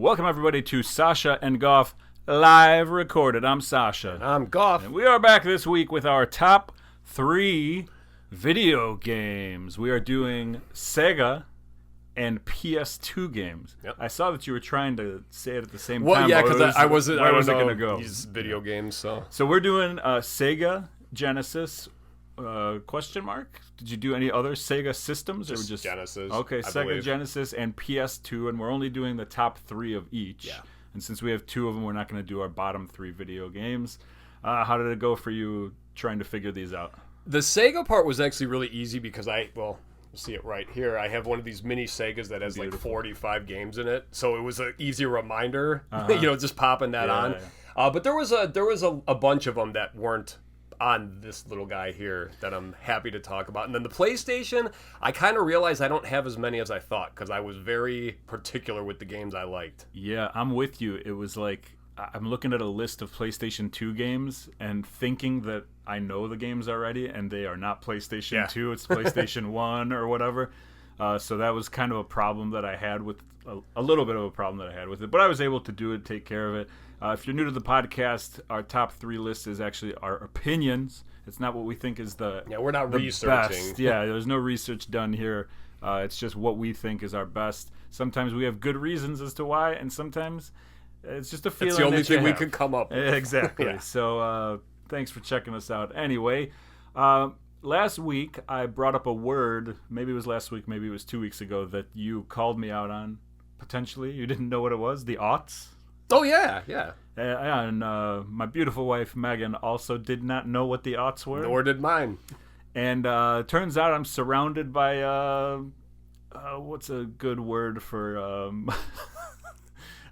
Welcome everybody to Sasha and Goff live recorded. I'm Sasha. I'm Goff. And we are back this week with our top 3 video games. We are doing Sega and PS2 games. Yep. I saw that you were trying to say it at the same time. Well, yeah, because I wasn't. Where I was it don't going to know go? these video games. So we're doing Sega Genesis. Question mark? Did you do any other Sega systems? Just or just Genesis. Okay, I Sega believe. Genesis and PS2, and we're only doing the top 3 of each. Yeah. And since we have 2 of them, we're not going to do our bottom 3 video games. How did it go for you trying to figure these out? The Sega part was actually really easy because you'll see it right here. I have one of these mini Segas that has like 45 games in it, so it was an easy reminder, just popping that on. Yeah. But there was a bunch of them that weren't on this little guy here that I'm happy to talk about. And then the PlayStation, I kind of realized I don't have as many as I thought because I was very particular with the games I liked. Yeah, I'm with you. It was like I'm looking at a list of PlayStation 2 games and thinking that I know the games already, and they are not PlayStation 2. It's PlayStation 1 or whatever. So that was kind of a problem that I had with a little bit of a problem that I had with it. But I was able to do it, take care of it. If you're new to the podcast, our top 3 list is actually our opinions. It's not what we think is we're not the researching. Best. Yeah, there's no research done here. It's just what we think is our best. Sometimes we have good reasons as to why, and sometimes it's just a feeling. It's the only thing we have. could come up with. Exactly. Yeah. So thanks for checking us out. Anyway, last week I brought up a word. Maybe it was last week, maybe it was 2 weeks ago, that you called me out on. Potentially, you didn't know what it was. The aughts. Oh yeah. And my beautiful wife Megan also did not know what the aughts were. Nor did mine. And turns out I'm surrounded by what's a good word for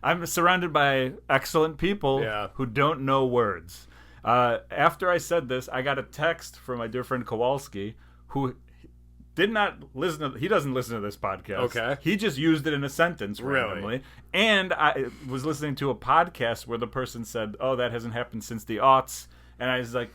I'm surrounded by excellent people who don't know words. After I said this, I got a text from my dear friend Kowalski, who did not listen. He doesn't listen to this podcast. Okay. He just used it in a sentence randomly. Really? And I was listening to a podcast where the person said, "Oh, that hasn't happened since the aughts," and I was like,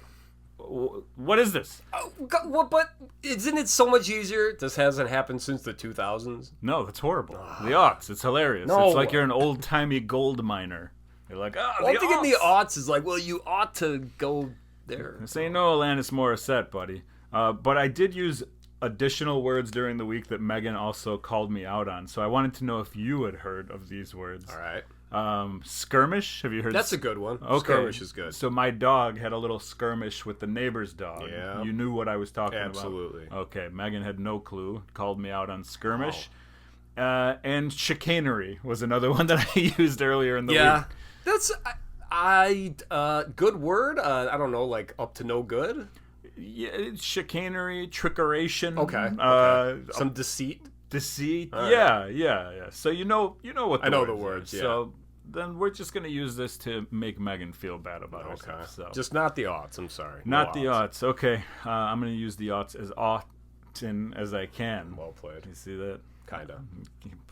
"What is this?" But isn't it so much easier? This hasn't happened since the 2000s. No, that's horrible. The aughts. It's hilarious. No. It's like you're an old-timey gold miner. You're like, oh, Well, the I'm thinking the aughts. aughts is like, well, you ought to go there. Say no, Alanis Morissette, buddy. But I did use additional words during the week that Megan also called me out on. So I wanted to know if you had heard of these words. All right. Skirmish. Have you heard? That's a good one. Okay. Skirmish is good. So my dog had a little skirmish with the neighbor's dog. Yeah. You knew what I was talking Absolutely. about. Okay. Megan had no clue. Called me out on skirmish. And chicanery was another one that I used earlier in the week. That's good word. I don't know, like up to no good. Yeah, it's chicanery, trickeration. Okay. Some deceit. Deceit. All Yeah. So you know what I know the words words. are. Yeah. So then we're just gonna use this to make Megan feel bad about herself. So Just not the aughts. I'm sorry. not No the aughts. Okay. I'm gonna use the aughts as often as I can. Well played. You see that? Kinda.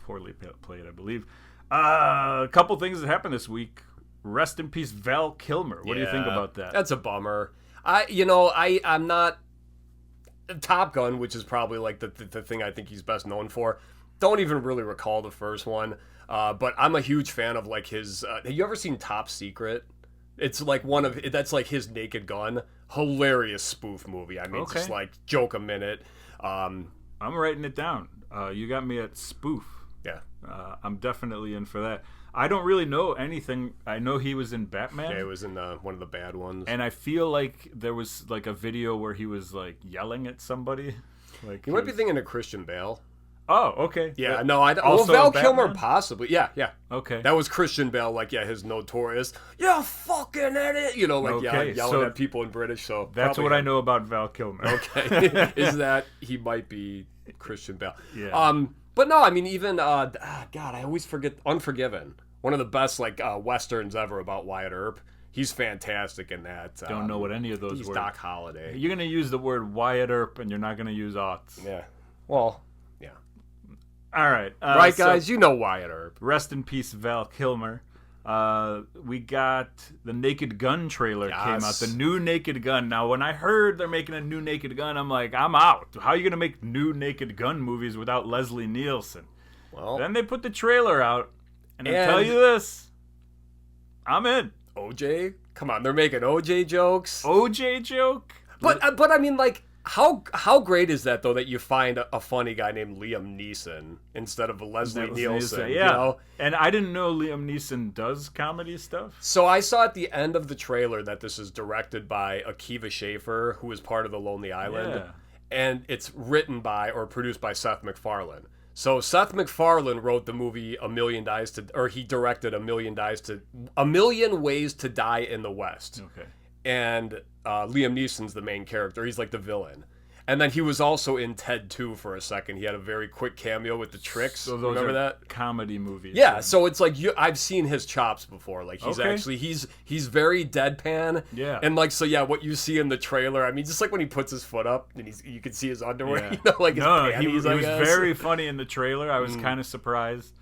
Poorly played, I believe. A couple things that happened this week. Rest in peace, Val Kilmer. What do you think about that? That's a bummer. I'm not Top Gun, which is probably like the thing I think he's best known for. Don't even really recall the first one, but I'm a huge fan of like his. Have you ever seen Top Secret? It's like that's like his Naked Gun. Hilarious spoof movie. I mean, just like joke a minute. I'm writing it down. You got me at spoof. Yeah. I'm definitely in for that. I don't really know anything. I know he was in Batman. Yeah, it was in one of the bad ones. And I feel like there was like a video where he was like yelling at somebody. Like you might be thinking of Christian Bale. Oh, okay. Yeah, no, I also Val Batman? Kilmer possibly. Yeah. Okay. That was Christian Bale, like his notorious, "You fucking idiot," yelling so at people in British. So that's what I know about Val Kilmer. Okay, is that he might be Christian Bale? Yeah. But no, I mean even God, I always forget Unforgiven. One of the best westerns ever about Wyatt Earp. He's fantastic in that. Don't know what any of those he's words. Doc Holliday. You're gonna use the word Wyatt Earp, and you're not gonna use aughts. Yeah. Well. Yeah. All right. Right, guys. You know Wyatt Earp. Rest in peace, Val Kilmer. We got the Naked Gun trailer came out. The new Naked Gun. Now, when I heard they're making a new Naked Gun, I'm like, I'm out. How are you gonna make new Naked Gun movies without Leslie Nielsen? Well, Then they put the trailer out, And I'll tell you this, I'm in. OJ? Come on, they're making OJ jokes. OJ joke? But I mean, like, how great is that, though, that you find a funny guy named Liam Neeson instead of Leslie Nielsen? Yeah. You know? And I didn't know Liam Neeson does comedy stuff. So I saw at the end of the trailer that this is directed by Akiva Schaffer, who is part of the Lonely Island. Yeah. And it's written by or produced by Seth MacFarlane. So Seth MacFarlane wrote the movie he directed A Million Ways to Die in the West. Okay. And Liam Neeson's the main character. He's like the villain. And then he was also in Ted 2 for a second. He had a very quick cameo with the Tricks. So those Remember are that? comedy movies. Yeah, then. so it's like I've seen his chops before. Like he's Okay. actually he's very deadpan. Yeah. And like so yeah, what you see in the trailer, I mean, just like when he puts his foot up and you can see his underwear, Yeah. you know, like his panties. He was I guess. very funny in the trailer. I was kind of surprised.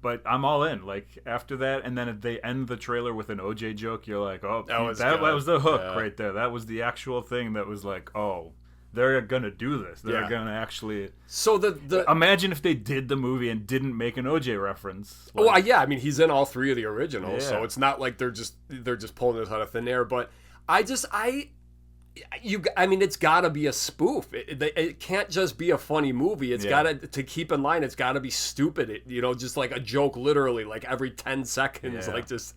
But I'm all in. Like, after that, and then if they end the trailer with an OJ joke, you're like, oh, that was the hook right there. That was the actual thing that was like, oh, they're gonna do this. They're gonna actually. So the imagine if they did the movie and didn't make an OJ reference. Like, well, yeah, I mean he's in all three of the originals, Yeah. so it's not like they're just pulling this out of thin air. But I mean, it's got to be a spoof. It can't just be a funny movie. It's got to keep in line. It's got to be stupid. Just like a joke, literally, like every 10 seconds, like just.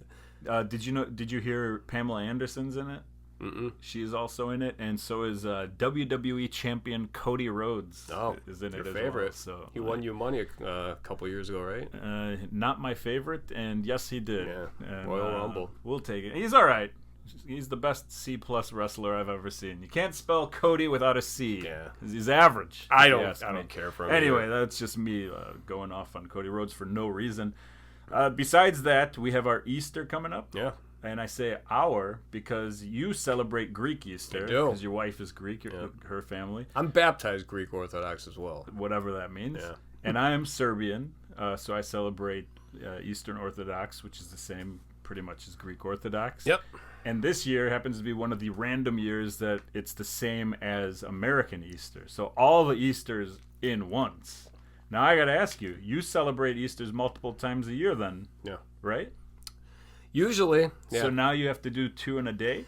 Did you hear Pamela Anderson's in it? Mm-mm. She is also in it, and so is WWE champion Cody Rhodes. Oh, is in it your as favorite. Well, so he won you money a couple years ago, right? Not my favorite, and yes, he did. Yeah, and, Royal Rumble. We'll take it. He's all right. He's the best C+ wrestler I've ever seen. You can't spell Cody without a C. Yeah, he's average. I don't care for him. Anyway, either. that's just me going off on Cody Rhodes for no reason. Besides that, we have our Easter coming up. Yeah. And I say our because you celebrate Greek Easter. I do. Because your wife is Greek, her family. I'm baptized Greek Orthodox as well. Whatever that means. Yeah. And I am Serbian, so I celebrate Eastern Orthodox, which is the same pretty much as Greek Orthodox. Yep. And this year happens to be one of the random years that it's the same as American Easter. So all the Easters in once. Now I got to ask you, you celebrate Easters multiple times a year then, Yeah. right? Usually. Yeah. So now you have to do 2 in a day?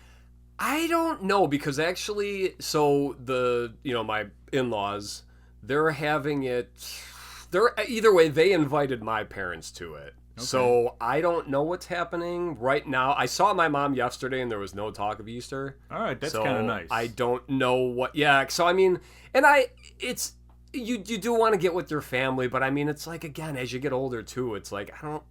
I don't know because actually, so my in-laws, they're having it. Either way, they invited my parents to it. Okay. So I don't know what's happening right now. I saw my mom yesterday, and there was no talk of Easter. All right, that's kind of nice. I don't know what. Yeah. So I mean, and it's you do want to get with your family, but I mean, it's like again, as you get older too, it's like I don't.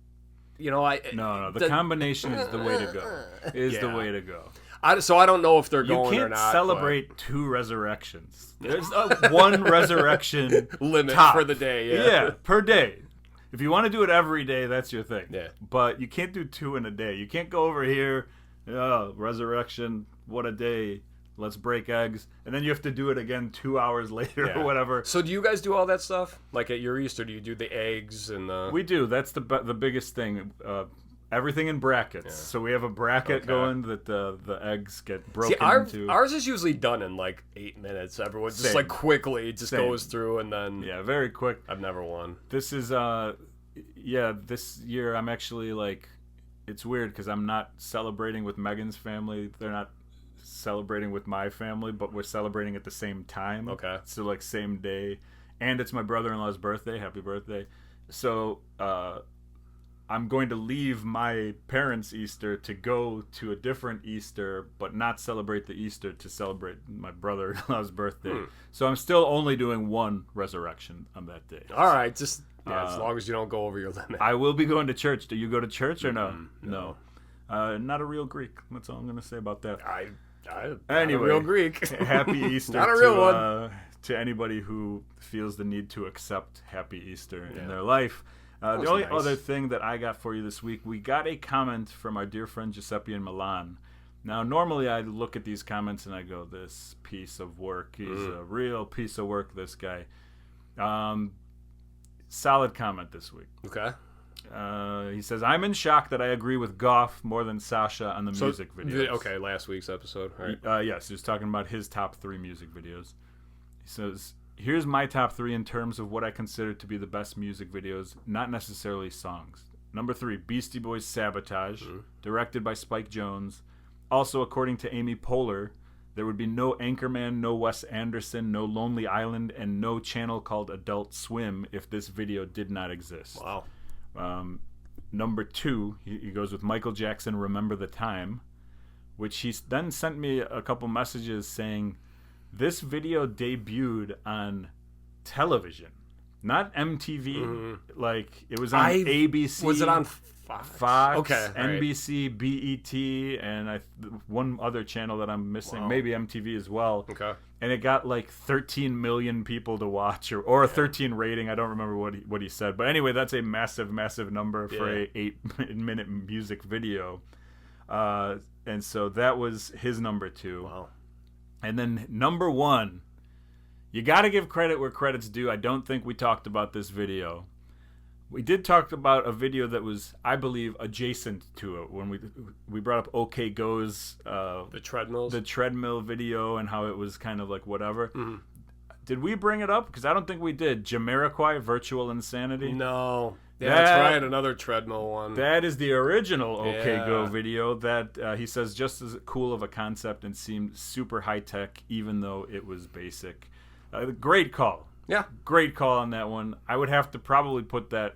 No. The combination is the way to go. The way to go. So I don't know if they're going or not. You can't celebrate 2 resurrections. There's one resurrection limit for the day. Yeah, per day. If you want to do it every day, that's your thing. Yeah. But you can't do 2 in a day. You can't go over here, resurrection, what a day. Let's break eggs, and then you have to do it again 2 hours later or whatever. So do you guys do all that stuff? Like at your Easter, do you do the eggs and the... We do. That's the biggest thing. Everything in brackets. Yeah. So we have a bracket going that the eggs get broken into. Ours is usually done in like 8 minutes. Everyone just like quickly just goes through and then... Yeah, very quick. I've never won. This is, this year I'm actually like... It's weird because I'm not celebrating with Megan's family. They're not celebrating with my family, but we're celebrating at the same time. Okay. So like same day, and it's my brother-in-law's birthday. Happy birthday. So I'm going to leave my parents' Easter to go to a different Easter, but not celebrate the Easter to celebrate my brother-in-law's birthday. So I'm still only doing 1 resurrection on that day. All right, just as long as you don't go over your limit. I will be going to church. Do you go to church or no? No. Not a real Greek. That's all I'm going to say about that. Anyway, not a real Greek. Happy Easter not a real one. To anybody who feels the need to accept Happy Easter in their life. The only other thing that I got for you this week, we got a comment from our dear friend Giuseppe in Milan. Now, normally I look at these comments and I go, this piece of work. He's a real piece of work, this guy. Solid comment this week. Okay. He says, I'm in shock that I agree with Goff more than Sasha on the music videos. Okay, last week's episode. Right. Yes, he was talking about his top 3 music videos. He says, here's my top 3 in terms of what I consider to be the best music videos, not necessarily songs. Number 3, Beastie Boys' Sabotage, directed by Spike Jonze. Also, according to Amy Poehler, there would be no Anchorman, no Wes Anderson, no Lonely Island, and no channel called Adult Swim if this video did not exist. Wow. Number 2, he goes with Michael Jackson, Remember the Time, which he then sent me a couple messages saying this video debuted on television, not MTV. Like, it was on ABC. Was it on Fox? Fox, okay, NBC, BET, and one other channel that I'm missing, maybe MTV as well. Okay. And it got like 13 million people to watch, or a 13 rating. I don't remember what he said, but anyway, that's a massive number for a 8-minute music video. And so that was his number 2. Wow. And then number 1, you got to give credit where credit's due. I don't think we talked about this video. We did talk about a video that was, I believe, adjacent to it when we brought up OK Go's the treadmill video and how it was kind of like whatever. Mm-hmm. Did we bring it up? Because I don't think we did. Jamiroquai, Virtual Insanity. No. Yeah, that's right. Another treadmill one. That is the original OK Go video that he says just as cool of a concept and seemed super high tech, even though it was basic. Great call. Yeah. Great call on that one. I would have to probably put that,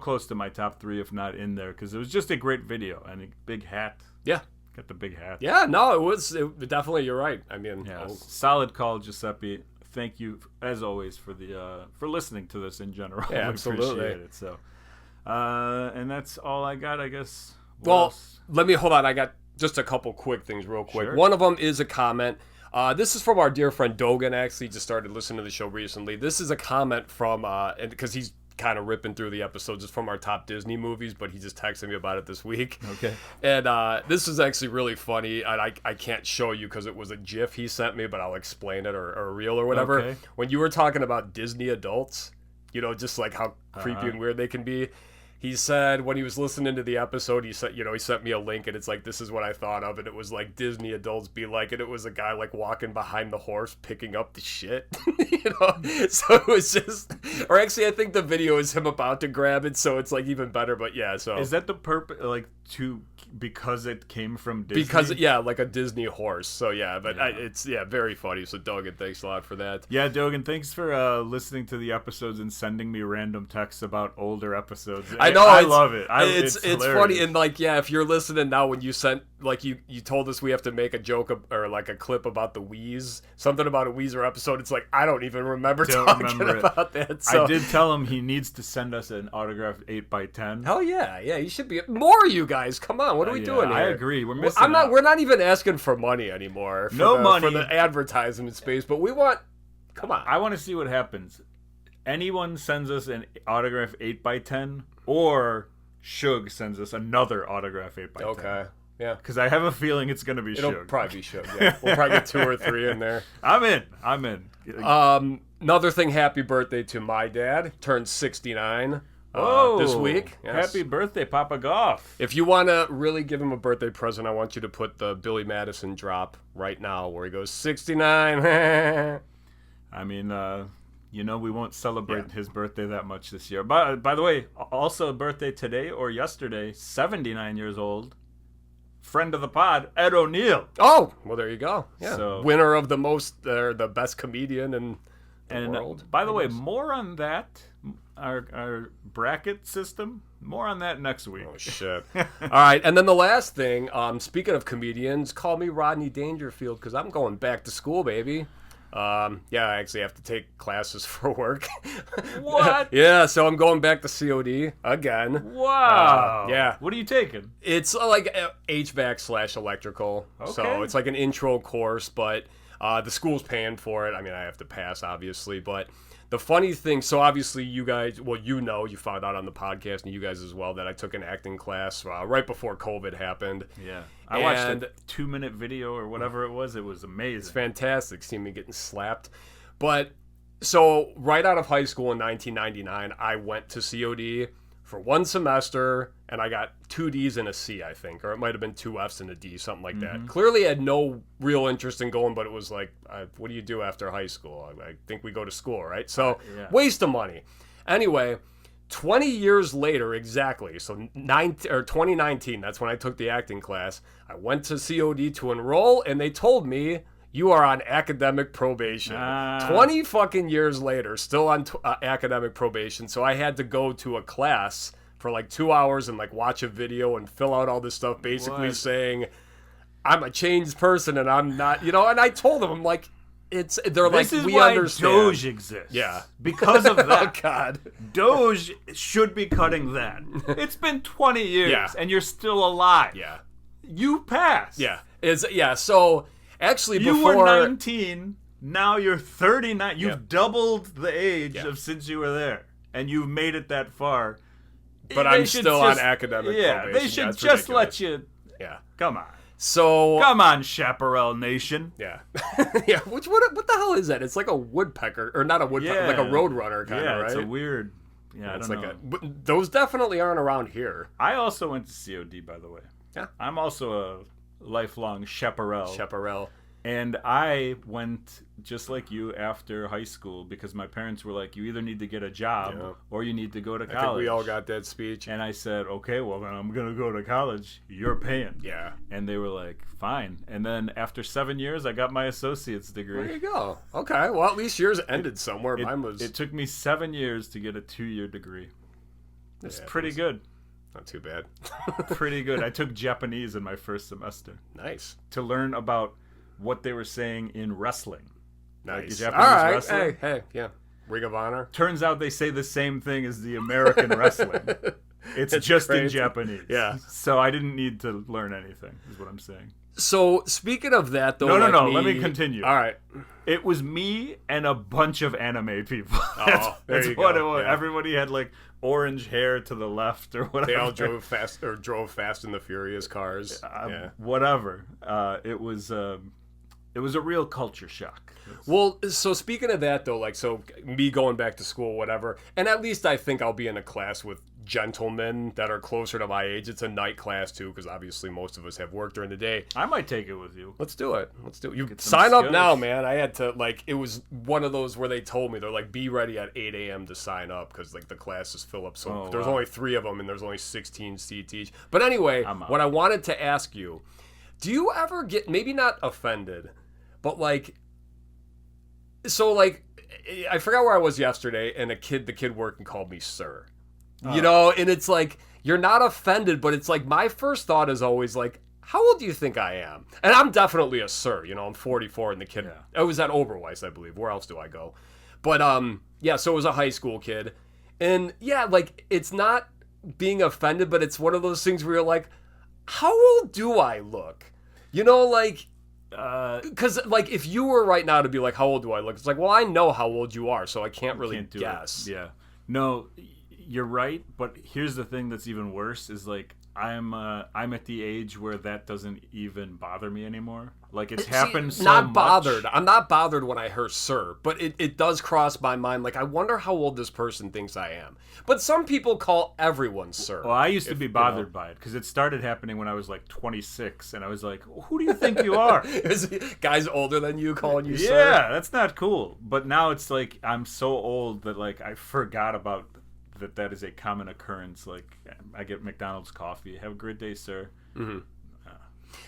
close to my top 3, if not in there, because it was just a great video. And a big hat. Yeah. Got the big hat. Yeah, no, it was definitely, you're right. I mean, solid call, Giuseppe. Thank you, as always, for listening to this in general. Yeah, absolutely. Appreciate it. So, and that's all I got, I guess. Let me hold on. I got just a couple quick things real quick. Sure. One of them is a comment. This is from our dear friend Dogan, actually. Just started listening to the show recently. This is a comment from, because he's kind of ripping through the episodes. It's from our top Disney movies, but he just texted me about it this week. Okay. And this is actually really funny. And I can't show you because it was a GIF he sent me, but I'll explain it, or a reel or whatever. Okay. When you were talking about Disney adults, just like how creepy and weird they can be. He said when he was listening to the episode, he sent me a link, and it's like, this is what I thought of, and it was like Disney adults be like, and it was a guy like walking behind the horse picking up the shit, So it was just, or actually, I think the video is him about to grab it, so it's like even better. But yeah, so is that the purpose? Like because it came from Disney? Because like a Disney horse. So yeah, but it's very funny. So Dogan, thanks a lot for that. Yeah, Dogan, thanks for listening to the episodes and sending me random texts about older episodes. I love it. It's funny, and if you're listening now, when you sent you told us we have to make a joke or like a clip about the Wheeze, something about a Weezer episode. It's like I don't even remember talking about that. So. I did tell him he needs to send us an autographed 8x10. Hell yeah, you should be more. You guys, come on, what are we doing here? I agree. We're missing. We're not even asking for money anymore. Money for the advertisement space, but we want. Come on. I want to see what happens. Anyone sends us an autograph 8x10, or Suge sends us another autograph 8x10. Okay. Yeah. Because I have a feeling it's going to be Suge. It'll probably be Suge, yeah. We'll probably get 2 or 3 in there. I'm in. Another thing, happy birthday to my dad. Turned 69 this week. Yes. Happy birthday, Papa Goff. If you want to really give him a birthday present, I want you to put the Billy Madison drop right now where he goes, 69. I mean, we won't celebrate his birthday that much this year. By the way, also a birthday today or yesterday, 79 years old, friend of the pod, Ed O'Neill. Oh, well, there you go. Yeah. So, winner of the best comedian in the world. By the way, more on that, our bracket system, more on that next week. Oh, shit. All right, and then the last thing, speaking of comedians, call me Rodney Dangerfield because I'm going back to school, baby. I actually have to take classes for work. What? Yeah, so I'm going back to COD again. Wow. Yeah. What are you taking? It's like HVAC/electrical. Okay. So it's like an intro course, but the school's paying for it. I mean, I have to pass, obviously, but the funny thing, so obviously you guys, you found out on the podcast, and you guys as well, that I took an acting class right before COVID happened. Yeah. I watched a 2-minute video or whatever it was. It was amazing. It's fantastic seeing me getting slapped. But, so right out of high school in 1999, I went to COD for one semester, and I got 2 D's and a C, I think, or it might have been 2 F's and a D, something like that. Clearly had no real interest in going, but it was like, what do you do after high school? I think we go to school, right? So waste of money. Anyway, 20 years later, exactly, so 2019, that's when I took the acting class. I went to COD to enroll, and they told me, you are on academic probation. 20 fucking years later, still on academic probation. So I had to go to a class for like 2 hours and like watch a video and fill out all this stuff, basically saying I'm a changed person and I'm not, and I told them, I'm like, they're like, we understand. Doge exists. Yeah. Because of that. Oh, God. Doge should be cutting that. It's been 20 years and you're still alive. Yeah. You passed. Yeah. So actually, you before were 19, now you're 39. You've doubled the age of since you were there, and you've made it that far. But I'm still on academic probation. They should just let you. Yeah. Come on. So come on, Chaparral Nation. Yeah. Yeah. What the hell is that? It's like a woodpecker, or not a woodpecker, like a roadrunner kind of, right? It's a weird. Yeah, it's I don't like know. Those definitely aren't around here. I also went to COD, by the way. Yeah. I'm also a lifelong chaparral. Chaparral. And I went just like you after high school because my parents were like, you either need to get a job or you need to go to college. I think we all got that speech. And I said, okay, well, then I'm going to go to college. You're paying. Yeah. And they were like, fine. And then after 7 years, I got my associate's degree. There you go. Okay. Well, at least yours ended somewhere. Mine was... It took me 7 years to get a 2-year degree. It's pretty good. Not too bad. Pretty good. I took Japanese in my first semester. Nice. To learn about what they were saying in wrestling. Nice. Like Japanese all right. wrestling. Hey, yeah. Ring of Honor. Turns out they say the same thing as the American wrestling. It's just crazy. In Japanese. Yeah. So I didn't need to learn anything, is what I'm saying. So, speaking of that, though... No. Let me continue. All right. It was me and a bunch of anime people. Oh, that's what it was. Yeah. Everybody had, like, orange hair to the left or whatever. They all drove fast in the Furious cars. Whatever. It was a real culture shock. Well, so speaking of that, though, like, so me going back to school, whatever, and at least I think I'll be in a class with gentlemen that are closer to my age. It's a night class, too, because obviously most of us have work during the day. I might take it with you. Let's do it. You sign up now, man. I had to, like, it was one of those where they told me, they're like, be ready at 8 a.m. to sign up, because, like, the classes fill up. So there's only 3 of them, and there's only 16 seats each. But anyway, what I wanted to ask you, do you ever get, maybe not offended, but, like, so, like, I forgot where I was yesterday, and the kid working called me sir. You know, and it's like, you're not offended, but it's like, my first thought is always like, how old do you think I am? And I'm definitely a sir, I'm 44, and the kid, I was at Oberweis, I believe. Where else do I go? But, so it was a high school kid. And, like, it's not being offended, but it's one of those things where you're like, how old do I look? Like... Because, like, if you were right now to be like, how old do I look? It's like, well, I know how old you are, so I can't really guess. Yeah. No, you're right, but here's the thing that's even worse is, like, I'm at the age where that doesn't even bother me anymore. Like, it's happened so not much. Bothered. I'm not bothered when I hear sir, but it does cross my mind. Like, I wonder how old this person thinks I am. But some people call everyone sir. Well, I used to be bothered by it because it started happening when I was like 26, and I was like, who do you think you are? Guys older than you calling you sir? Yeah, that's not cool. But now it's like I'm so old that, like, I forgot about that is a common occurrence. Like, I get McDonald's coffee. Have a great day, sir. Mm-hmm.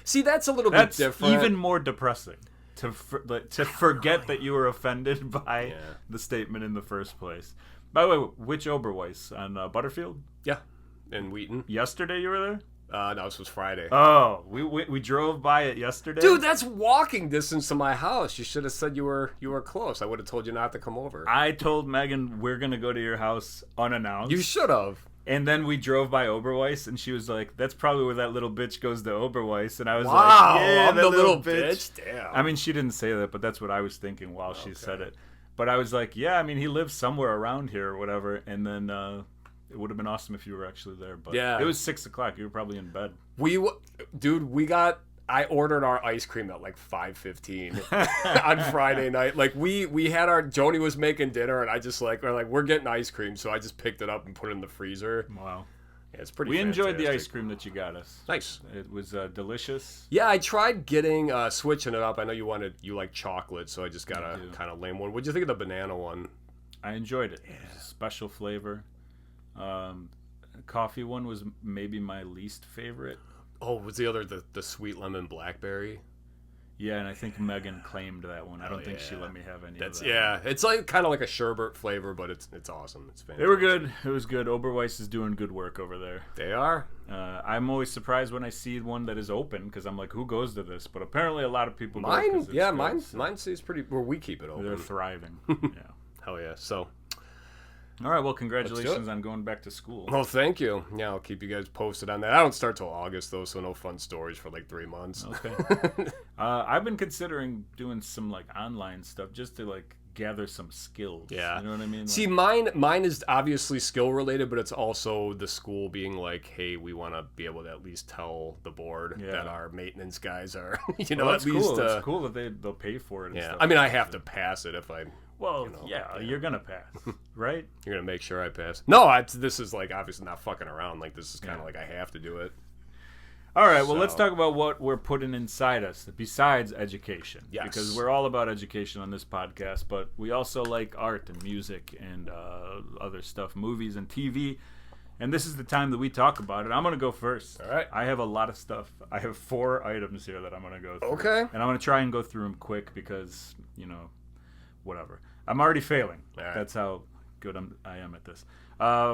See, that's a little bit different. That's even more depressing to forget that you were offended by the statement in the first place. By the way, which Oberweis? On Butterfield? Yeah, in Wheaton. Yesterday you were there? No, this was Friday. Oh, we drove by it yesterday? Dude, that's walking distance to my house. You should have said you were close. I would have told you not to come over. I told Megan we're going to go to your house unannounced. You should have. And then we drove by Oberweis, and she was like, that's probably where that little bitch goes to Oberweis. And I was like, yeah, I'm the little bitch. Damn. I mean, she didn't say that, but that's what I was thinking while she said it. But I was like, yeah, I mean, he lives somewhere around here or whatever. And then it would have been awesome if you were actually there. But it was 6 o'clock. You were probably in bed. We got I ordered our ice cream at like 5:15 on Friday night. Like we had Joni was making dinner, and I just we're getting ice cream, so I just picked it up and put it in the freezer. Wow. Yeah, it's pretty. We fantastic. enjoyed the ice cream that you got us. Nice. It was delicious. Yeah, I tried getting switching it up. I know you like chocolate, so I just got a kind of lame one. What'd you think of the banana one? I enjoyed it. Yeah. It was a special flavor. Coffee one was maybe my least favorite. Oh, was the other the sweet lemon blackberry? Yeah, and I think Megan claimed that one. I don't think she let me have any of that. Yeah, it's like kind of like a sherbet flavor, but it's awesome. It's fantastic. They were good. It was good. Oberweis is doing good work over there. They are. I'm always surprised when I see one that is open because I'm like, who goes to this? But apparently a lot of people go. Mine stays pretty. Where we keep it open. They're thriving. Yeah. Hell yeah. So. All right, well, congratulations on going back to school. Well, thank you. Yeah, I'll keep you guys posted on that. I don't start till August, though, so no fun stories for like 3 months. Okay. I've been considering doing some like online stuff just to like gather some skills. Yeah. You know what I mean? See, mine is obviously skill related, but it's also the school being like, hey, we want to be able to at least tell the board that our maintenance guys are, that's at least. Cool. It's cool that they'll pay for it. And stuff I mean, I have to pass it if I. Well, you're gonna pass, right? You're gonna make sure I pass. No, this is like obviously not fucking around. Like this is kind of like I have to do it. All right, well, let's talk about what we're putting inside us besides education. Yes. Because we're all about education on this podcast, but we also like art and music and other stuff, movies and TV. And this is the time that we talk about it. I'm going to go first. All right. I have a lot of stuff. I have 4 items here that I'm going to go through. Okay. And I'm going to try and go through them quick because, whatever. I'm already failing. Right. That's how good I am at this.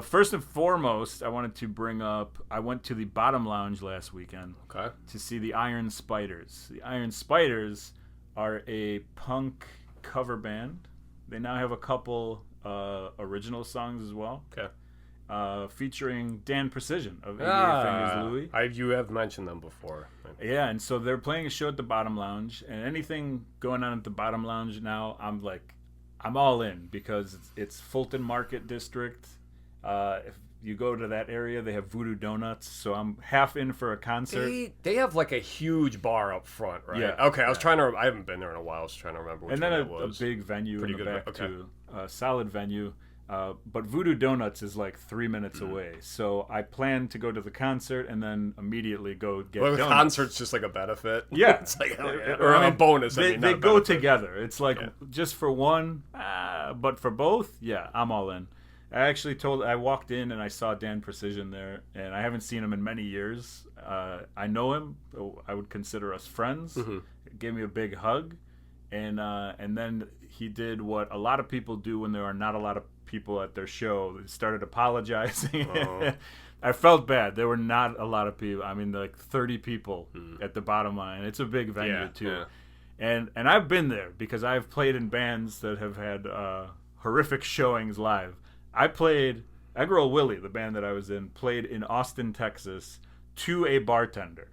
First and foremost, I wanted to bring up, I went to the Bottom Lounge last weekend to see the Iron Spiders. The Iron Spiders are a punk cover band. They now have a couple original songs as well. Okay. Featuring Dan Precision of 88 Fingers Louie. You have mentioned them before. Yeah, and so they're playing a show at the Bottom Lounge, and anything going on at the Bottom Lounge now, I'm all in because it's Fulton Market District. If you go to that area, they have Voodoo Donuts, so I'm half in for a concert. They have like a huge bar up front, right? Yeah. Okay, I haven't been there in a while. I was trying to remember which one it was. And then a big venue Pretty in the good, back too. A solid venue. But Voodoo Donuts is like 3 minutes away, so I plan to go to the concert and then immediately go get donuts. The concert's just like a benefit. Yeah, it's like a bonus. They go together. It's like just for one, but for both, I'm all in. I walked in and I saw Dan Precision there, and I haven't seen him in many years. I know him. I would consider us friends. Mm-hmm. Gave me a big hug, and then he did what a lot of people do when there are not a lot of people at their show. They started apologizing. Oh. I felt bad. There were not a lot of people. I mean, like 30 people at the Bottom Line. It's a big venue too. Yeah. And I've been there because I've played in bands that have had horrific showings live. Eggroll Willie, the band that I was in, played in Austin, Texas to a bartender.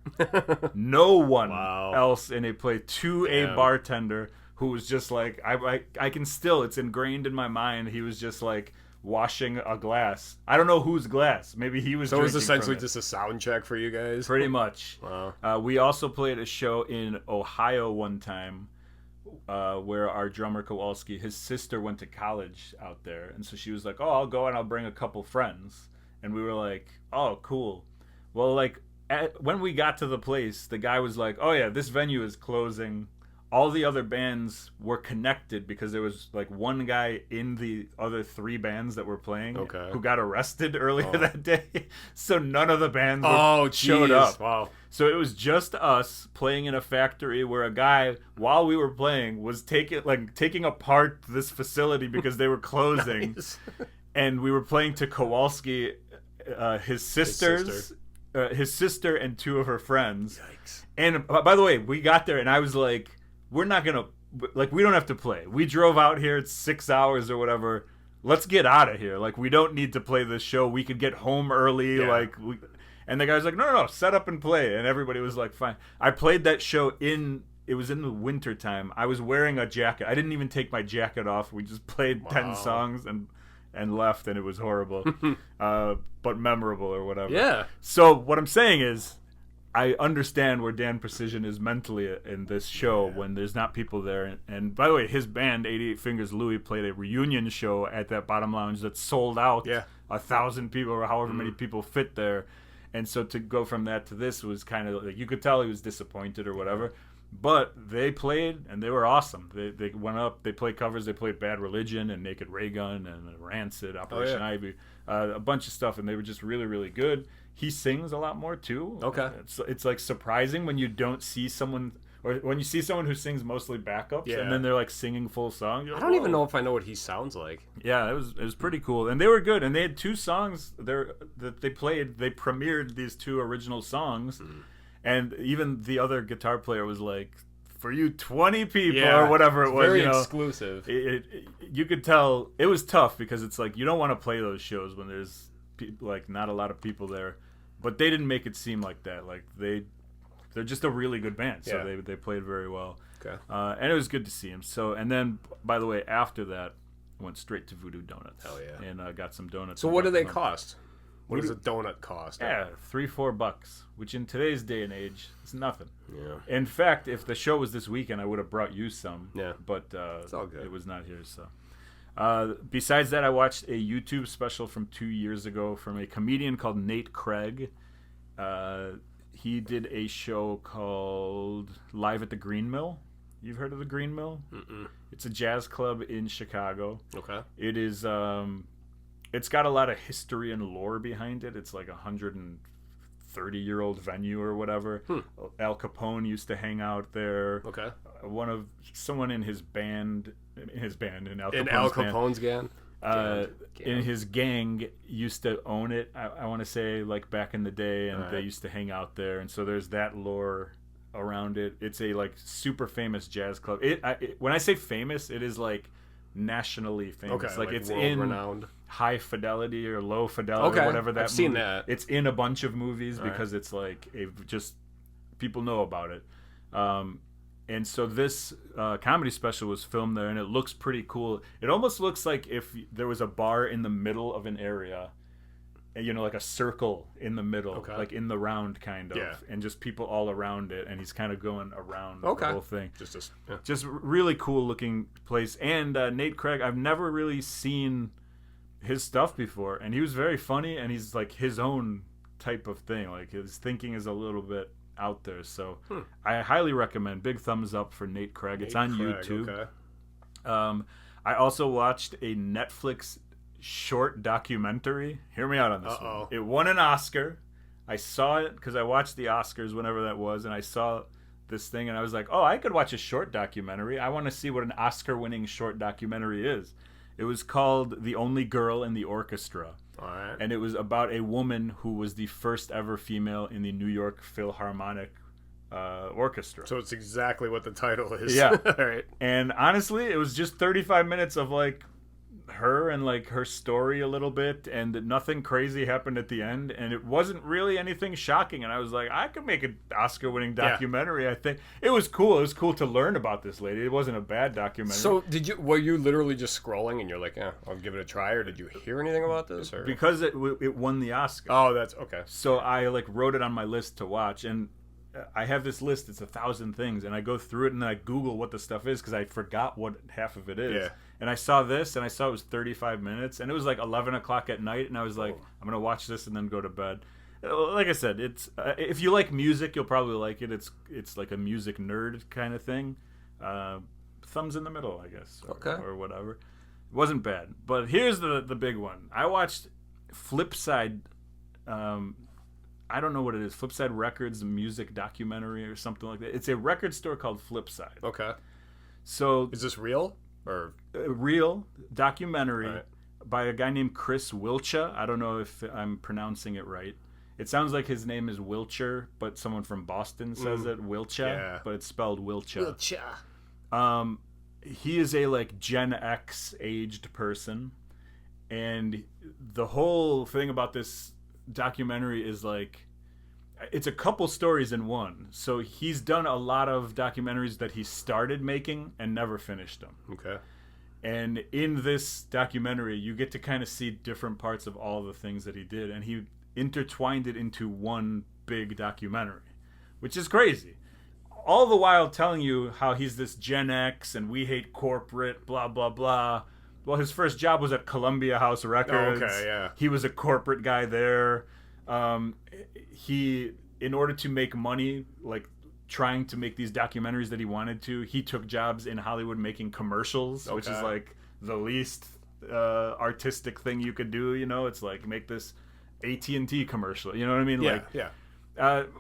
No one else in a play to a bartender who was just like, I can still, it's ingrained in my mind. He was just like washing a glass. I don't know whose glass. Maybe he was. So it was essentially just a sound check for you guys? Pretty much. Wow. We also played a show in Ohio one time where our drummer Kowalski, his sister went to college out there. And so she was like, oh, I'll go and I'll bring a couple friends. And we were like, oh, cool. Well, like when we got to the place, the guy was like, oh yeah, this venue is closing. All the other bands were connected because there was like one guy in the other 3 bands that were playing who got arrested earlier that day. So none of the bands showed up. Wow. So it was just us playing in a factory where a guy, while we were playing, was taking apart this facility because they were closing. Nice. And we were playing to Kowalski, his sister and 2 of her friends. Yikes. And by the way, we got there and I was like, we're not going to, like, we don't have to play. We drove out here. It's 6 hours or whatever. Let's get out of here. Like, we don't need to play this show. We could get home early. Yeah. And the guy was like, no, set up and play. And everybody was like, fine. I played that show it was in the winter time. I was wearing a jacket. I didn't even take my jacket off. We just played 10 songs and left, and it was horrible. But memorable or whatever. Yeah. So what I'm saying is, I understand where Dan Precision is mentally in this show when there's not people there. And by the way, his band, 88 Fingers Louie, played a reunion show at that Bottom Lounge that sold out. 1,000 people or however many people fit there. And so to go from that to this was kind of like, you could tell he was disappointed or whatever. But they played, and they were awesome. They went up, they played covers, they played Bad Religion and Naked Ray Gun and Rancid, Operation Ivy, a bunch of stuff, and they were just really, really good. He sings a lot more, too. Okay. It's like surprising when you don't see someone, or when you see someone who sings mostly backups, and then they're like singing full songs. I don't even know if I know what he sounds like. Yeah, it was pretty cool. And they were good, and they had 2 songs there that they played. They premiered these 2 original songs. And even the other guitar player was like, for you 20 people or whatever it was. Very exclusive. You could tell it was tough because it's like you don't want to play those shows when there's like not a lot of people there. But they didn't make it seem like that. Like they're just a really good band. So they played very well. Okay. And it was good to see him. So, and then, by the way, after that, went straight to Voodoo Donuts. Hell yeah. And got some donuts. So what do they cost? What does a donut cost? Yeah, $3-4, which in today's day and age is nothing. Yeah. In fact, if the show was this weekend, I would have brought you some. Yeah. But it's all good. It was not here. So, besides that, I watched a YouTube special from 2 years ago from a comedian called Nate Craig. He did a show called Live at the Green Mill. You've heard of the Green Mill? Mm-mm. It's a jazz club in Chicago. Okay. It is. It's got a lot of history and lore behind it. It's like 130-year-old venue or whatever. Al Capone used to hang out there. Okay. Someone in his band, in Al Capone's gang. In his gang used to own it. I want to say like back in the day, and they used to hang out there. And so there's that lore around it. It's a like super famous jazz club. When I say famous, it is like nationally famous. Okay, like it's world-renowned. High Fidelity or Low Fidelity, or whatever that. I've seen that. It's in a bunch of movies because it's like just people know about it. And so this comedy special was filmed there, and it looks pretty cool. It almost looks like if there was a bar in the middle of an area, and, like a circle in the middle, like in the round kind of, and just people all around it, and he's kind of going around the whole thing. Just really cool looking place. And Nate Craig, I've never really seen his stuff before, and he was very funny, and he's like his own type of thing. Like his thinking is a little bit out there, so I highly recommend. Big thumbs up for Nate Craig. It's on YouTube. Okay. I also watched a Netflix short documentary. Hear me out on this one. It won an Oscar. I saw it because I watched the Oscars whenever that was, and I saw this thing, and I was like, oh, I could watch a short documentary. I want to see what an Oscar-winning short documentary is. It was called The Only Girl in the Orchestra. All right. And it was about a woman who was the first ever female in the New York Philharmonic Orchestra. So it's exactly what the title is. Yeah. All right. And honestly, it was just 35 minutes of like her and like her story a little bit, and nothing crazy happened at the end, and it wasn't really anything shocking, and I was like, I could make an Oscar-winning documentary. I think it was cool. It was cool to learn about this lady. It wasn't a bad documentary. So were you literally just scrolling and you're like, I'll give it a try, or did you hear anything about this? Or? Because it won the Oscar. Oh, that's okay. So I like wrote it on my list to watch, and I have this list. It's 1,000 things, and I go through it, and then I Google what the stuff is because I forgot what half of it is. Yeah. And I saw this, and I saw it was 35 minutes, and it was like 11 o'clock at night, and I was like, I'm going to watch this and then go to bed. Like I said, it's if you like music, you'll probably like it. It's like a music nerd kind of thing. Thumbs in the middle, I guess, or whatever. It wasn't bad. But here's the big one. I watched Flipside. I don't know what it is. Flipside Records music documentary or something like that. It's a record store called Flipside. Okay. So is this real? Or a real documentary by a guy named Chris Wilcha. I don't know if I'm pronouncing it right. It sounds like his name is Wilcher, but someone from Boston says it Wilcha, but it's spelled Wilcha. He is a like Gen X aged person, and the whole thing about this documentary is like it's a couple stories in one. So he's done a lot of documentaries that he started making and never finished them. Okay. And in this documentary, you get to kind of see different parts of all the things that he did, and he intertwined it into one big documentary. which is crazy. All the while telling you how he's this Gen X and we hate corporate, blah, blah, blah. Well, his first job was at Columbia House Records. Oh, okay, yeah. He was a corporate guy there. He, in order to make money, like trying to make these documentaries that he wanted to, he took jobs in Hollywood making commercials, which is like the least artistic thing you could do. You know, it's like make this AT&T commercial. You know what I mean? Yeah, like, yeah.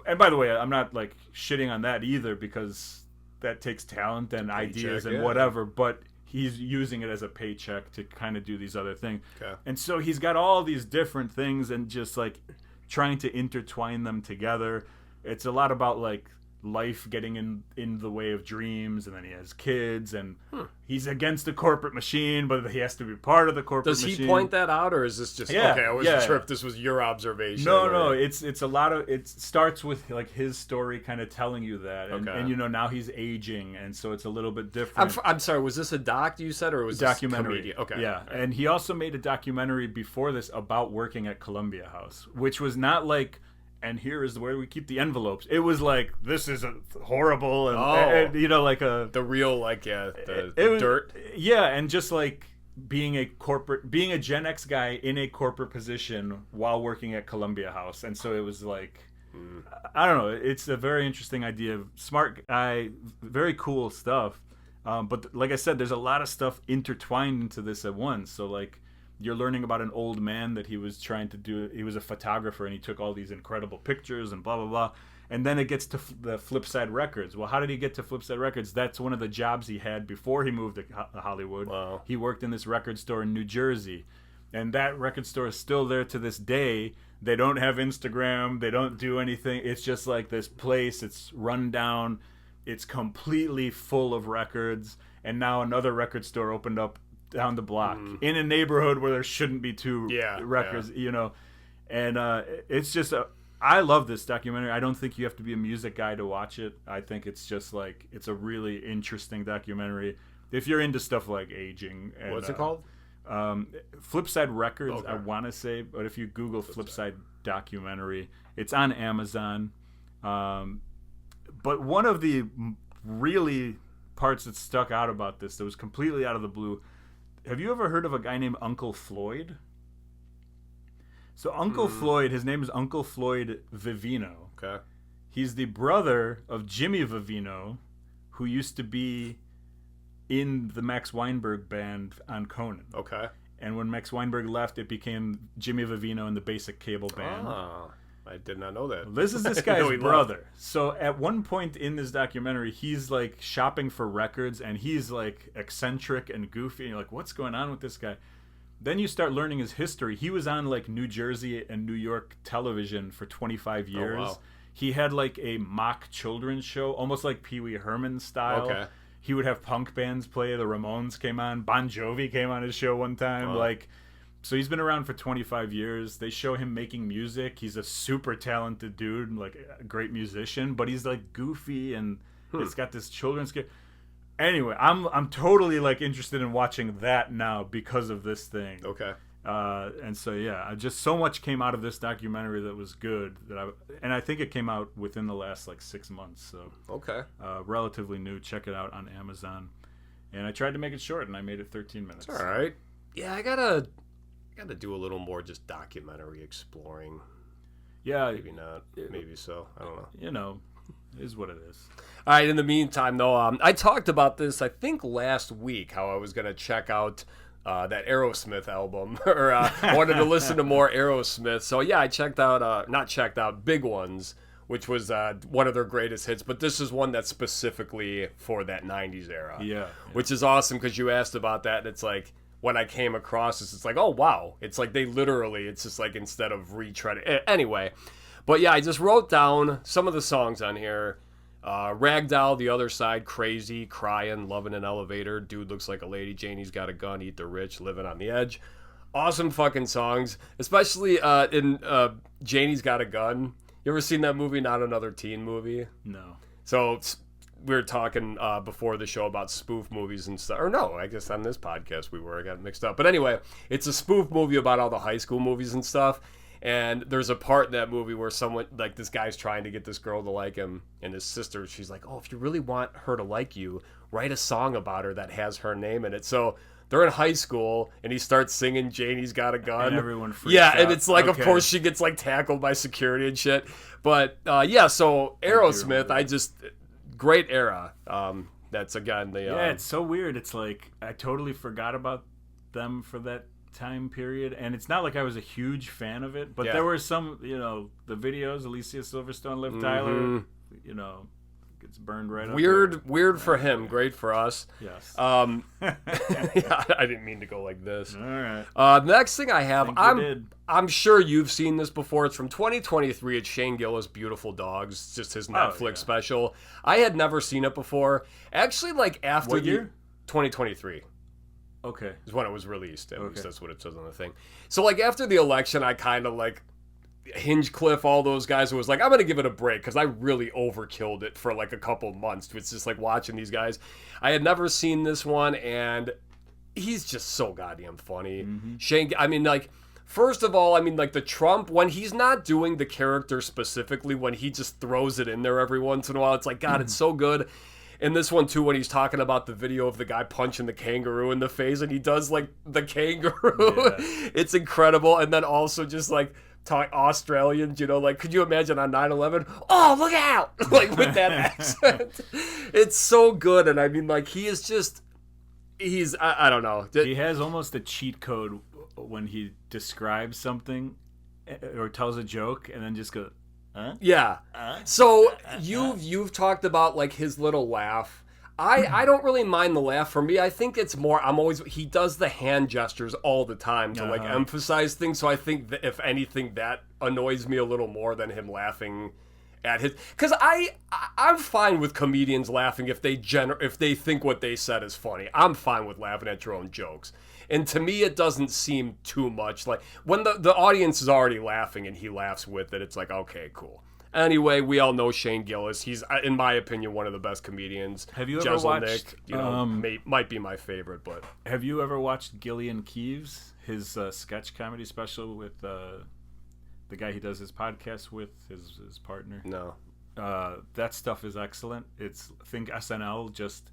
And by the way, I'm not like shitting on that either, because that takes talent and ideas and whatever, but he's using it as a paycheck to kind of do these other things. Okay. And so he's got all these different things and just like trying to intertwine them together. It's a lot about like life getting in the way of dreams, and then he has kids, and he's against the corporate machine, but he has to be part of the corporate machine. Does he point that out, or is this just okay? I wasn't sure if this was your observation. No, it's a lot of, it starts with like his story kind of telling you that, and you know, now he's aging, and so it's a little bit different. I'm sorry, was this a doc you said, or was documentary? This okay, yeah, and he also made a documentary before this about working at Columbia House, which was not like, and here is where we keep the envelopes. It was like, this is horrible, and you know, like the real, like, the dirt. Yeah, and just like being a Gen X guy in a corporate position while working at Columbia House, and so it was like, I don't know. It's a very interesting idea. Smart guy, very cool stuff. But like I said, there's a lot of stuff intertwined into this at once. So like, you're learning about an old man that he was trying to do. He was a photographer, and he took all these incredible pictures and blah, blah, blah. And then it gets to the Flipside Records. Well, how did he get to Flipside Records? That's one of the jobs he had before he moved to Hollywood. Wow. He worked in this record store in New Jersey. And that record store is still there to this day. They don't have Instagram. They don't do anything. It's just like this place. It's run down. It's completely full of records. And now another record store opened up down the block in a neighborhood where there shouldn't be two records, you know. And it's just I love this documentary. I don't think you have to be a music guy to watch it. I think it's just like, it's a really interesting documentary if you're into stuff like aging. And, what's it called? Flipside Records, I want to say, but if you Google Flipside documentary, it's on Amazon. But one of the really parts that stuck out about this that was completely out of the blue, have you ever heard of a guy named Uncle Floyd? So Uncle Floyd, his name is Uncle Floyd Vivino. Okay. He's the brother of Jimmy Vivino, who used to be in the Max Weinberg band on Conan. Okay. And when Max Weinberg left, it became Jimmy Vivino and the Basic Cable band. Oh, I did not know that. This is this guy's brother. So at one point in this documentary, he's like shopping for records, and he's like eccentric and goofy. And you're like, what's going on with this guy? Then you start learning his history. He was on like New Jersey and New York television for 25 years. Oh, wow. He had like a mock children's show, almost like Pee Wee Herman style. Okay. He would have punk bands play. The Ramones came on. Bon Jovi came on his show one time. Wow. Like, so he's been around for 25 years. They show him making music. He's a super talented dude, like a great musician, but he's like goofy, and it's got this children's kid. Anyway, I'm totally like interested in watching that now because of this thing. Okay. And so yeah, just so much came out of this documentary that was good and I think it came out within the last like 6 months. So okay. Relatively new. Check it out on Amazon. And I tried to make it short, and I made it 13 minutes. That's all right. Yeah, I gotta do a little more just documentary exploring. Yeah. Maybe not. Maybe so. I don't know. You know, it is what it is. All right. In the meantime, though, I talked about this, I think, last week, how I was going to check out that Aerosmith album, or I wanted to listen to more Aerosmith. So, yeah, I checked out Big Ones, which was one of their greatest hits. But this is one that's specifically for that 90s era. Yeah. Which is awesome, because you asked about that, and it's like, when I came across this, it's like, oh, wow. It's like it's just like, instead of retreading. Anyway, but yeah, I just wrote down some of the songs on here. Ragdoll, The Other Side, Crazy, Crying, Loving an Elevator, Dude Looks Like a Lady, Janie's Got a Gun, Eat the Rich, Living on the Edge. Awesome fucking songs, especially in Janie's Got a Gun. You ever seen that movie, Not Another Teen Movie? No. So we were talking before the show about spoof movies and stuff. Or no, I guess on this podcast I got mixed up. But anyway, it's a spoof movie about all the high school movies and stuff. And there's a part in that movie where someone, like, this guy's trying to get this girl to like him, and his sister, she's like, oh, if you really want her to like you, write a song about her that has her name in it. So they're in high school, and he starts singing Janie's Got a Gun. And everyone freaks out. And it's like, of course, she gets, like, tackled by security and shit. But, so Aerosmith, great era. That's, again, the... Yeah, it's so weird. It's like, I totally forgot about them for that time period, and it's not like I was a huge fan of it, but there were some, the videos, Alicia Silverstone, Liv Tyler, gets burned right up. Weird for him, great for us. Yes. Yeah, I didn't mean to go like this. All right. Next thing I have, I'm sure you've seen this before. It's from 2023. It's Shane Gillis' Beautiful Dogs. It's just his Netflix special. I had never seen it before. Actually, like, after what year? 2023. Okay. Is when it was released. At least that's what it says on the thing. So, like, after the election, I kind of, like, Hinchcliffe, all those guys, who was like, I'm going to give it a break because I really overkilled it for, like, a couple months. It's just, like, watching these guys. I had never seen this one, and he's just so goddamn funny. Mm-hmm. Shane, I mean, like, first of all, I mean, like, the Trump, when he's not doing the character specifically, when he just throws it in there every once in a while, it's like, God, it's so good. In this one, too, when he's talking about the video of the guy punching the kangaroo in the face, and he does, like, the kangaroo. Yeah. It's incredible. And then also just, like, talk Australians, like, could you imagine on 9/11? Oh, look out! Like, with that accent. It's so good. And, I mean, like, he is just... I don't know. He has almost a cheat code when he describes something or tells a joke and then just goes... Huh? Yeah. So you've talked about, like, his little laugh. I don't really mind the laugh. For me, I think it's more, he does the hand gestures all the time to like emphasize things. So I think that if anything, that annoys me a little more than him laughing at his, because I'm fine with comedians laughing if they think what they said is funny. I'm fine with laughing at your own jokes. And to me, it doesn't seem too much. Like, when the audience is already laughing and he laughs with it, it's like, okay, cool. Anyway, we all know Shane Gillis. He's, in my opinion, one of the best comedians. Have you ever watched... might be my favorite, but... Have you ever watched Gillian Keeves, his sketch comedy special with the guy he does his podcast with, his partner? No. That stuff is excellent. Think SNL, just...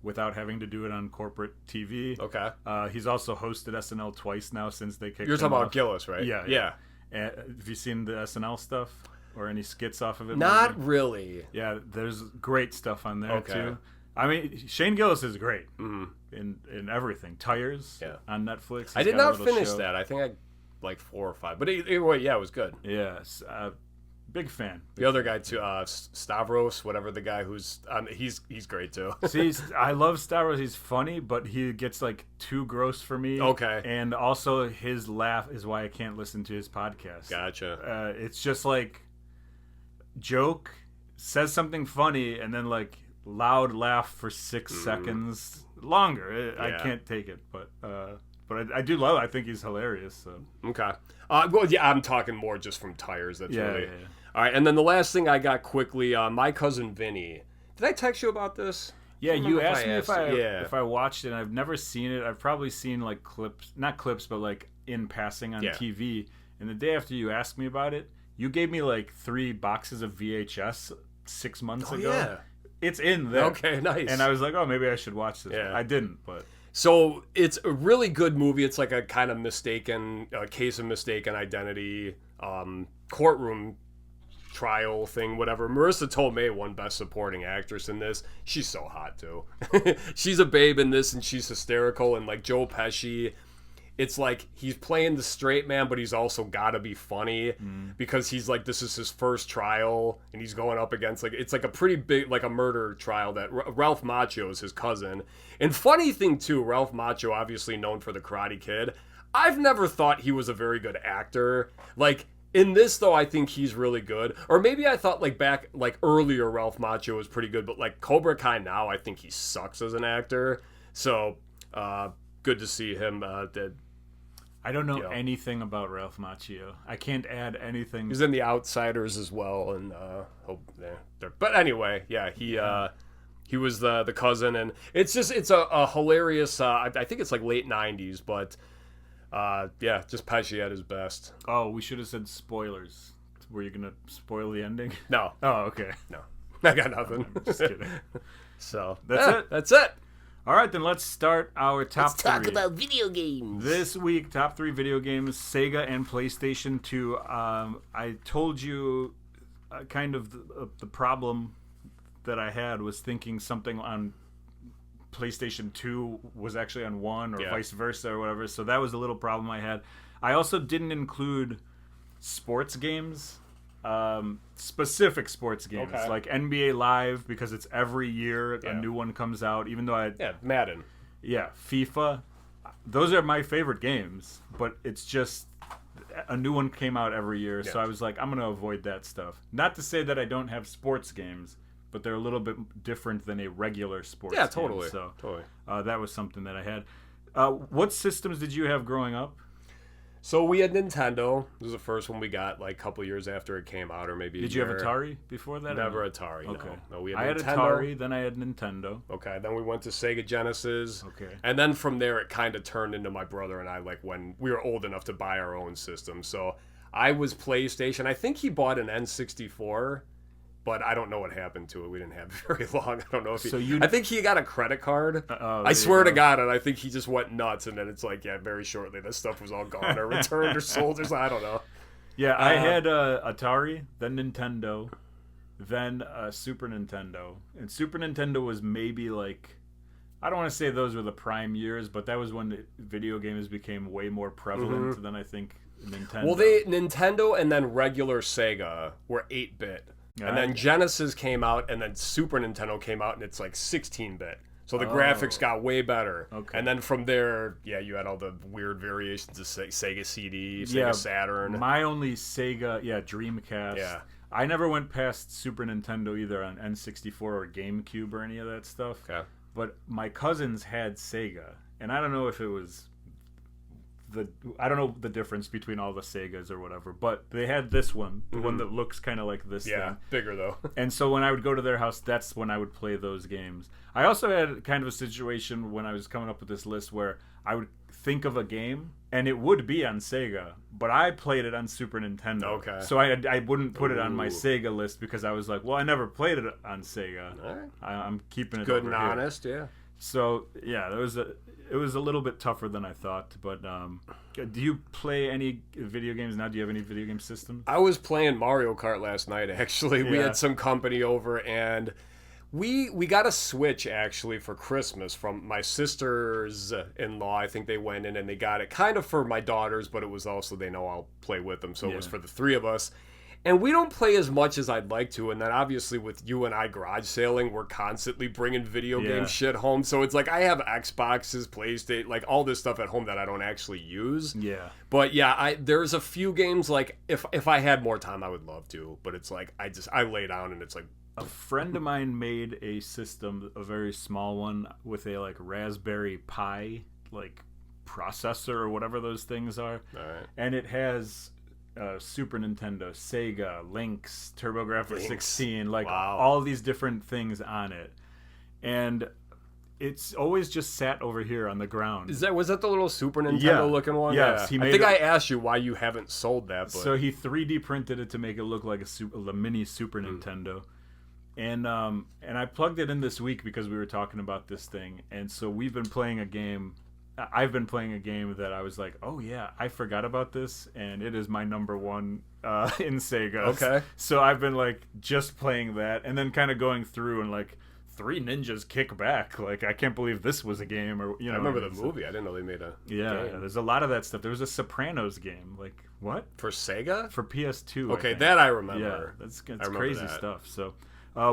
without having to do it on corporate TV. Okay. He's also hosted SNL twice now since they kicked him off. You're talking about Gillis, right? Yeah. Have you seen the SNL stuff? Or any skits off of it? Not really. Yeah, there's great stuff on there, too. I mean, Shane Gillis is great in everything. Tires on Netflix. I did not finish that. I think I like 4 or 5. But either way, yeah, it was good. Yes. Big fan. The other guy too, Stavros, whatever the guy who's he's great too. See, I love Stavros. He's funny, but he gets like too gross for me. Okay. And also his laugh is why I can't listen to his podcast. Gotcha. It's just like joke, says something funny, and then like loud laugh for 6 seconds longer. I can't take it, but I do love it. I think he's hilarious. So. Okay. Well, yeah, I'm talking more just from Tires. That's really... Yeah. All right, and then the last thing I got quickly, My Cousin Vinny. Did I text you about this? Yeah, you asked me if I watched it. I've never seen it. I've probably seen like clips, not clips, but like in passing on TV. And the day after you asked me about it, you gave me like 3 boxes of VHS 6 months ago. Yeah. It's in there. Okay, nice. And I was like, oh, maybe I should watch this. Yeah. I didn't, but... So it's a really good movie. It's like a kind of case of mistaken identity, courtroom trial thing, whatever. Marissa Tomei won Best Supporting Actress in this. She's so hot, too. She's a babe in this, and she's hysterical. And, like, Joe Pesci, it's like he's playing the straight man, but he's also got to be funny because he's like, this is his first trial, and he's going up against, like, it's like a pretty big, like a murder trial that Ralph Macchio is his cousin. And funny thing, too, Ralph Macchio, obviously known for The Karate Kid, I've never thought he was a very good actor. Like, in this, though, I think he's really good. Or maybe I thought, like, back, like, earlier Ralph Macchio was pretty good, but, like, Cobra Kai now, I think he sucks as an actor. So, good to see him dead. I don't know anything about Ralph Macchio. I can't add anything. He's in The Outsiders as well, and but anyway, yeah, he was the cousin, and it's a hilarious. I think it's like late '90s, but Yeah, just Pesci at his best. Oh, we should have said spoilers. Were you gonna spoil the ending? No. Oh, okay. No. I got nothing. I'm just kidding. So That's it? That's it. All right, then let's start our top three. Let's talk about video games. This week, top 3 video games, Sega and PlayStation 2. I told you kind of the problem that I had was thinking something on PlayStation 2 was actually on 1 or vice versa or whatever. So that was a little problem I had. I also didn't include sports games, specific sports games like NBA Live, because it's every year a new one comes out, even though Madden. FIFA. Those are my favorite games, but it's just a new one came out every year, so I was like, I'm going to avoid that stuff. Not to say that I don't have sports games, but they're a little bit different than a regular sports game. Totally. So Totally. That was something that I had. What systems did you have growing up? So we had Nintendo. This was the first one we got like a couple years after it came out, or maybe Did you have Atari before that? Never Atari. Okay. No, we had I had Nintendo. Atari, then I had Nintendo. Okay, then we went to Sega Genesis. Okay. And then from there, it kind of turned into my brother and I, like when we were old enough to buy our own system. So I was PlayStation. I think he bought an N64, but I don't know what happened to it. We didn't have it very long. I don't know if I think he got a credit card. I swear to God, and I think he just went nuts. And then it's like, very shortly, this stuff was all gone or returned or sold or something. I don't know. Yeah, I had Atari, then Nintendo, then Super Nintendo. And Super Nintendo was maybe like, I don't want to say those were the prime years, but that was when the video games became way more prevalent than I think Nintendo. Well, Nintendo and then regular Sega were 8-bit. And then Genesis came out, and then Super Nintendo came out, and it's like 16-bit. So the graphics got way better. Okay. And then from there, you had all the weird variations of Sega CD, Sega Saturn. My only Sega, Dreamcast. Yeah. I never went past Super Nintendo either on N64 or GameCube or any of that stuff. Okay. But my cousins had Sega, and I don't know if it was I don't know the difference between all the Segas or whatever, but they had this one, the one that looks kind of like this thing. Bigger though. And so when I would go to their house, that's when I would play those games. I also had kind of a situation when I was coming up with this list where I would think of a game and it would be on Sega, but I played it on Super Nintendo. Okay. So I wouldn't put it on my Sega list because I was like, well, I never played it on Sega. All right. I'm keeping it Good over and here. honest, yeah. So it was a little bit tougher than I thought. But do you play any video games now? Do you have any video game systems? I was playing Mario Kart last night, actually. We had some company over, and we got a Switch, actually, for Christmas from my sisters-in-law. I think they went in and they got it kind of for my daughters, but it was also, they know I'll play with them, so it was for the 3 of us. And we don't play as much as I'd like to. And then obviously with you and I garage sailing, we're constantly bringing video game shit home. So it's like I have Xboxes, PlayStation, like all this stuff at home that I don't actually use. Yeah. But there's a few games like if I had more time, I would love to. But it's like I lay down and it's like. A friend of mine made a system, a very small one, with a like Raspberry Pi like processor or whatever those things are. All right. And it has Super Nintendo, Sega, Lynx, TurboGrafx 16, like all these different things on it. And it's always just sat over here on the ground. Was that the little Super Nintendo looking one? Yes, I think I asked you why you haven't sold that. But. So he 3D printed it to make it look like a mini Super Nintendo. And I plugged it in this week because we were talking about this thing. And so we've been playing a game. I've been playing a game that I was like, oh yeah, I forgot about this, and it is my number one in Sega. Okay. So I've been like just playing that, and then kind of going through and like 3 ninjas kick back. Like I can't believe this was a game, or I remember the movie. I didn't know they made a game. There's a lot of that stuff. There was a Sopranos game. Like what? For Sega? For PS2. Okay, that I remember. Yeah, that's crazy stuff. So,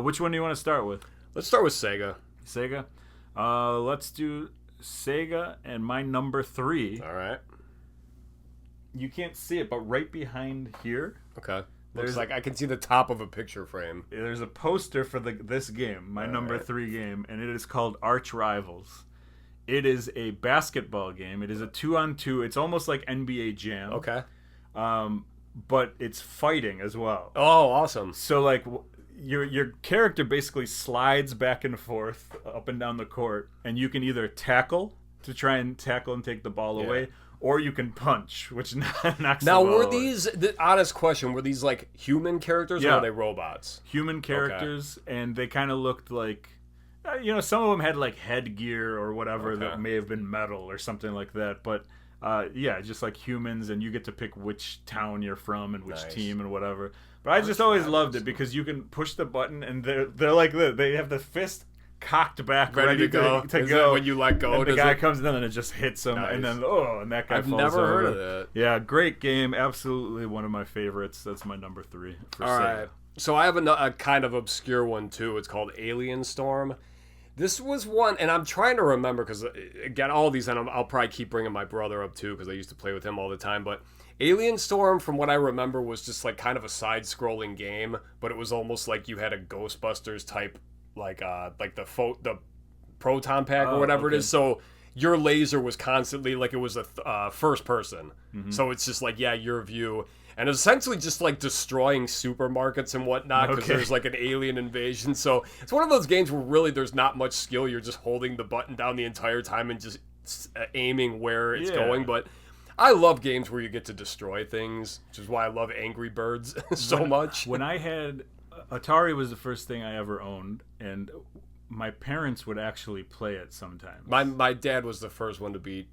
which one do you want to start with? Let's start with Sega. Sega. Let's do Sega, and my number 3. All right. You can't see it, but right behind here, okay, looks like I can see the top of a picture frame. There's a poster for this game, my number 3 game, and it is called Arch Rivals. It is a basketball game. It is a 2-on-2. It's almost like NBA Jam. Okay. But it's fighting as well. Oh, awesome. So like your character basically slides back and forth up and down the court, and you can either tackle to try and tackle and take the ball away, or you can punch, which knocks Now, them all were away. these, the honest question, were these like human characters or were they robots? Human characters, and they kind of looked like, some of them had like headgear or whatever that may have been metal or something like that. But just like humans, and you get to pick which town you're from and which team and whatever. But I just always loved it because you can push the button and they're like this. They have the fist cocked back, ready to go. When you let go, and the guy comes in and it just hits him, and then and that guy falls over. I've never heard of that. Yeah, great game, absolutely one of my favorites. That's my number 3 for Sega. All right, so I have a kind of obscure one too. It's called Alien Storm. This was one, and I'm trying to remember because again, all these, and I'll probably keep bringing my brother up too because I used to play with him all the time. But Alien Storm, from what I remember, was just like kind of a side-scrolling game, but it was almost like you had a Ghostbusters type. Like the proton pack or whatever it is. So your laser was constantly like it was a first person. Mm-hmm. So it's just like your view, and essentially just like destroying supermarkets and whatnot because there's like an alien invasion. So it's one of those games where really there's not much skill. You're just holding the button down the entire time and just aiming where it's going. But I love games where you get to destroy things, which is why I love Angry Birds so much. When I had Atari was the first thing I ever owned, and my parents would actually play it sometimes. My dad was the first one to beat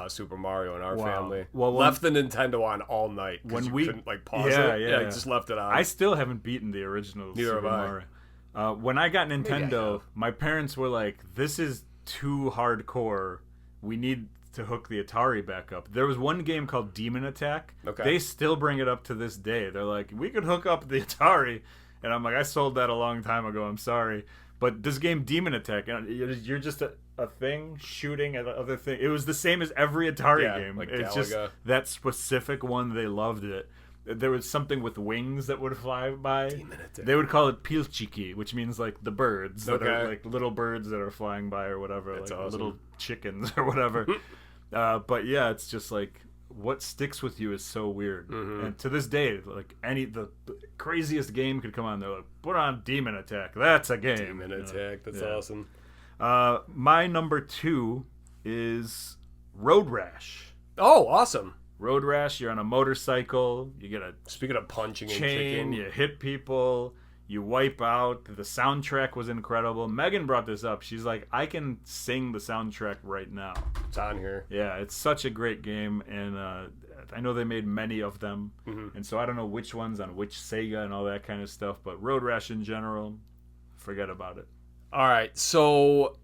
Super Mario in our family. Well, left the Nintendo on all night because we couldn't like pause it. Yeah, he just left it on. I still haven't beaten the original Super Mario. When I got Nintendo, my parents were like, "This is too hardcore. We need to hook the Atari back up." There was one game called Demon Attack. They still bring it up to this day. They're like, "We could hook up the Atari." And I'm like, I sold that a long time ago. I'm sorry. But this game, Demon Attack, you're just a thing shooting at other thing. It was the same as every Atari game. Like it's Galaga. Just that specific one. They loved it. There was something with wings that would fly by. Demon Attack. They would call it pilchiki, which means like the birds that are like little birds that are flying by or whatever. That's like awesome. Little chickens or whatever. But yeah, it's just like, what sticks with you is so weird. Mm-hmm. And to this day, like the craziest game could come on, they're like, put on Demon Attack. That's a game. Demon Attack. That's awesome. My number 2 is Road Rash. Oh, awesome. Road Rash, you're on a motorcycle, you get a speaking of punching chain, and kicking, you hit people, you wipe out. The soundtrack was incredible. Megan brought this up. She's like, I can sing the soundtrack right now. It's on here. Yeah, it's such a great game, and I know they made many of them, and so I don't know which ones on which Sega and all that kind of stuff, but Road Rash in general, forget about it. All right, so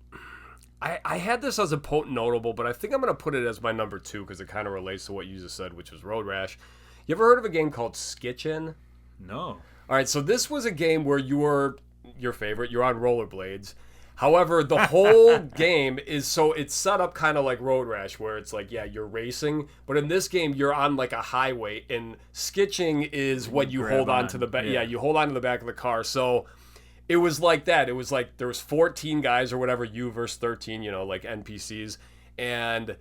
I had this as a potent notable, but I think I'm going to put it as my number 2 because it kind of relates to what you just said, which was Road Rash. You ever heard of a game called Skitchin'? No. All right, so this was a game where you were your favorite. You're on rollerblades. However, the whole game is it's set up kind of like Road Rash, where it's like, you're racing, but in this game you're on like a highway, and skitching is what you hold on to the back. Yeah, you hold on to the back of the car. So it was like that. It was like there was 14 guys or whatever, you versus 13, like NPCs, and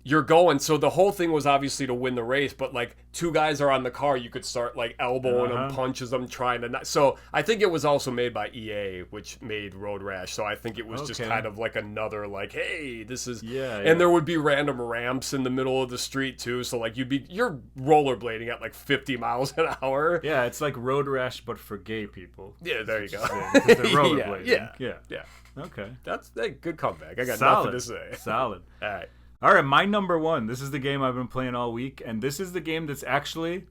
you're going. So the whole thing was obviously to win the race, but like 2 guys are on the car, you could start like elbowing them, punches them, trying to not. So I think it was also made by EA, which made Road Rash. So I think it was just kind of like another like, hey, this is And there would be random ramps in the middle of the street too. So like you're rollerblading at like 50 miles an hour. Yeah, it's like Road Rash but for gay people. Yeah, there you go. They're rollerblading. Yeah. Okay. That's a good comeback. I got nothing to say. Solid. All right. All right, my number 1. This is the game I've been playing all week, and this is the game that's actually...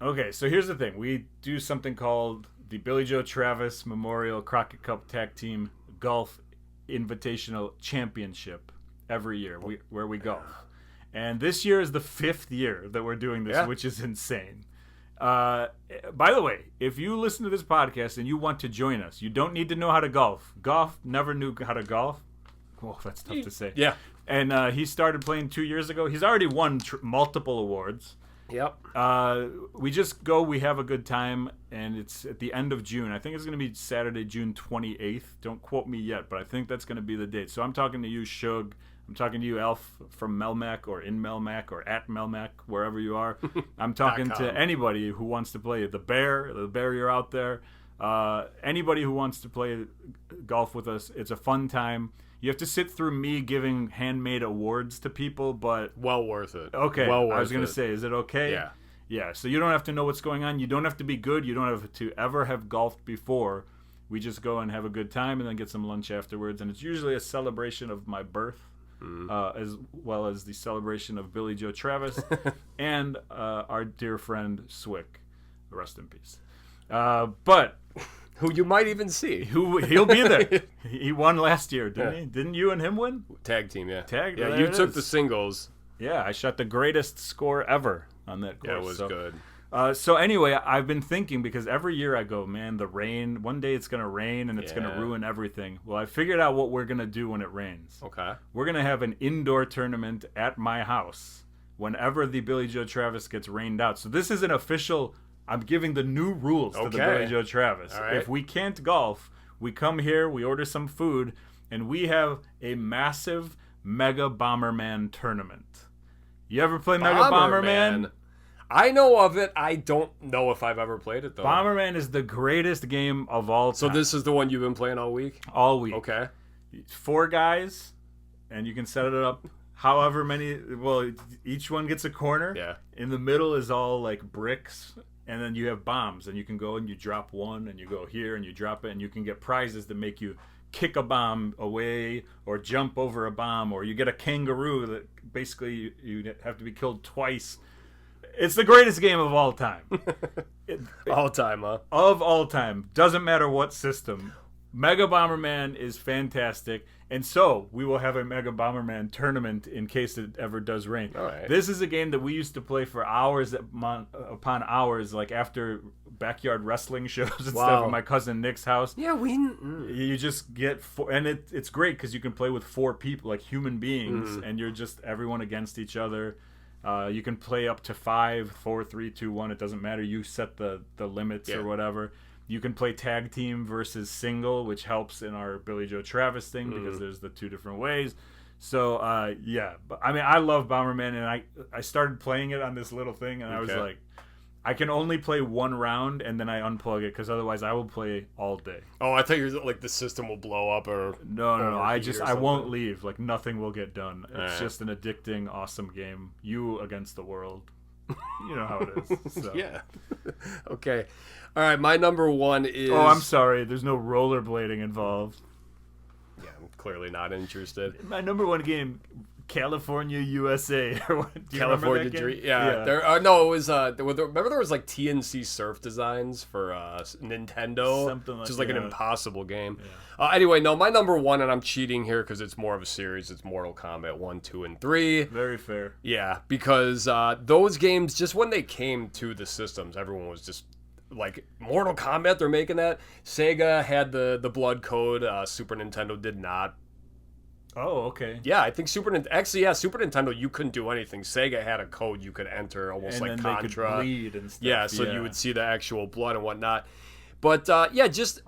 Okay, so here's the thing. We do something called the Billy Joe Travis Memorial Crockett Cup Tag Team Golf Invitational Championship every year, where we golf. And this year is the 5th year that we're doing this, which is insane. By the way, if you listen to this podcast and you want to join us, you don't need to know how to golf. Goff never knew how to golf. Oh, that's tough to say. Yeah. And he started playing 2 years ago. He's already won multiple awards. Yep. We just go, we have a good time, and it's at the end of June. I think it's going to be Saturday, June 28th. Don't quote me yet, but I think that's going to be the date. So I'm talking to you, Shug. I'm talking to you, Elf, from Melmac or in Melmac or at Melmac, wherever you are. I'm talking to anybody who wants to play. The Bear, you're out there. Anybody who wants to play golf with us. It's a fun time. You have to sit through me giving handmade awards to people, but well worth it. Okay, well worth I was gonna say, is it okay? Yeah. Yeah. So you don't have to know what's going on. You don't have to be good. You don't have to ever have golfed before. We just go and have a good time and then get some lunch afterwards. And it's usually a celebration of my birth, as well as the celebration of Billy Joe Travis and our dear friend Swick. Rest in peace. But who you might even see. He'll be there. He won last year, didn't he? Didn't you and him win? Tag team, yeah. Tag. Yeah, you took the singles. Yeah, I shot the greatest score ever on that course. Yeah, it was good. So anyway, I've been thinking, because every year I go, man, the rain, one day it's going to rain and it's going to ruin everything. Well, I figured out what we're going to do when it rains. Okay. We're going to have an indoor tournament at my house whenever the Billy Joe Travis gets rained out. So this is an official, I'm giving the new rules to the Billy Joe Travis. All right. If we can't golf, we come here, we order some food, and we have a massive Mega Bomberman tournament. You ever play Mega Bomberman? I know of it. I don't know if I've ever played it, though. Bomberman is the greatest game of all time. So this is the one you've been playing all week? All week. Okay. 4 guys, and you can set it up however many. Well, each one gets a corner. Yeah. In the middle is all like bricks, and then you have bombs, and you can go and you drop one, and you go here, and you drop it, and you can get prizes that make you kick a bomb away or jump over a bomb, or you get a kangaroo that basically you have to be killed twice. It's the greatest game of all time. All time, huh? Of all time. Doesn't matter what system. Mega Bomberman is fantastic. And so, we will have a Mega Bomberman tournament in case it ever does rain. All right. This is a game that we used to play for hours upon hours, like after backyard wrestling shows and stuff at my cousin Nick's house. Yeah, You just get and it's great because you can play with 4 people, like human beings, and you're just everyone against each other. You can play up to 5, 4, 3, 2, 1. It doesn't matter. You set the limits or whatever. You can play tag team versus single, which helps in our Billy Joe Travis thing because there's the 2 different ways. So, But, I mean, I love Bomberman, and I started playing it on this little thing, and I was like, I can only play 1 round, and then I unplug it, because otherwise I will play all day. Oh, I thought you were like the system will blow up or... No. I won't leave. Like, nothing will get done. It's just an addicting, awesome game. You against the world. You know how it is. So. Yeah. Okay. All right, my number 1 is... Oh, I'm sorry. There's no rollerblading involved. Yeah, I'm clearly not interested. My number 1 game... California, USA. California Dream. Yeah. There. No, it was. Remember there was like TNC Surf Designs for Nintendo, something like which is like an impossible game. Yeah. Anyway, no, my number 1, and I'm cheating here because it's more of a series. It's Mortal Kombat 1, 2, and 3. Very fair. Yeah, because those games, just when they came to the systems, everyone was just like Mortal Kombat. They're making that. Sega had the blood code. Super Nintendo did not. Oh, okay. Yeah, I think Super Nintendo, you couldn't do anything. Sega had a code you could enter, almost and like then Contra. They could bleed and stuff. Yeah, so you would see the actual blood and whatnot. But just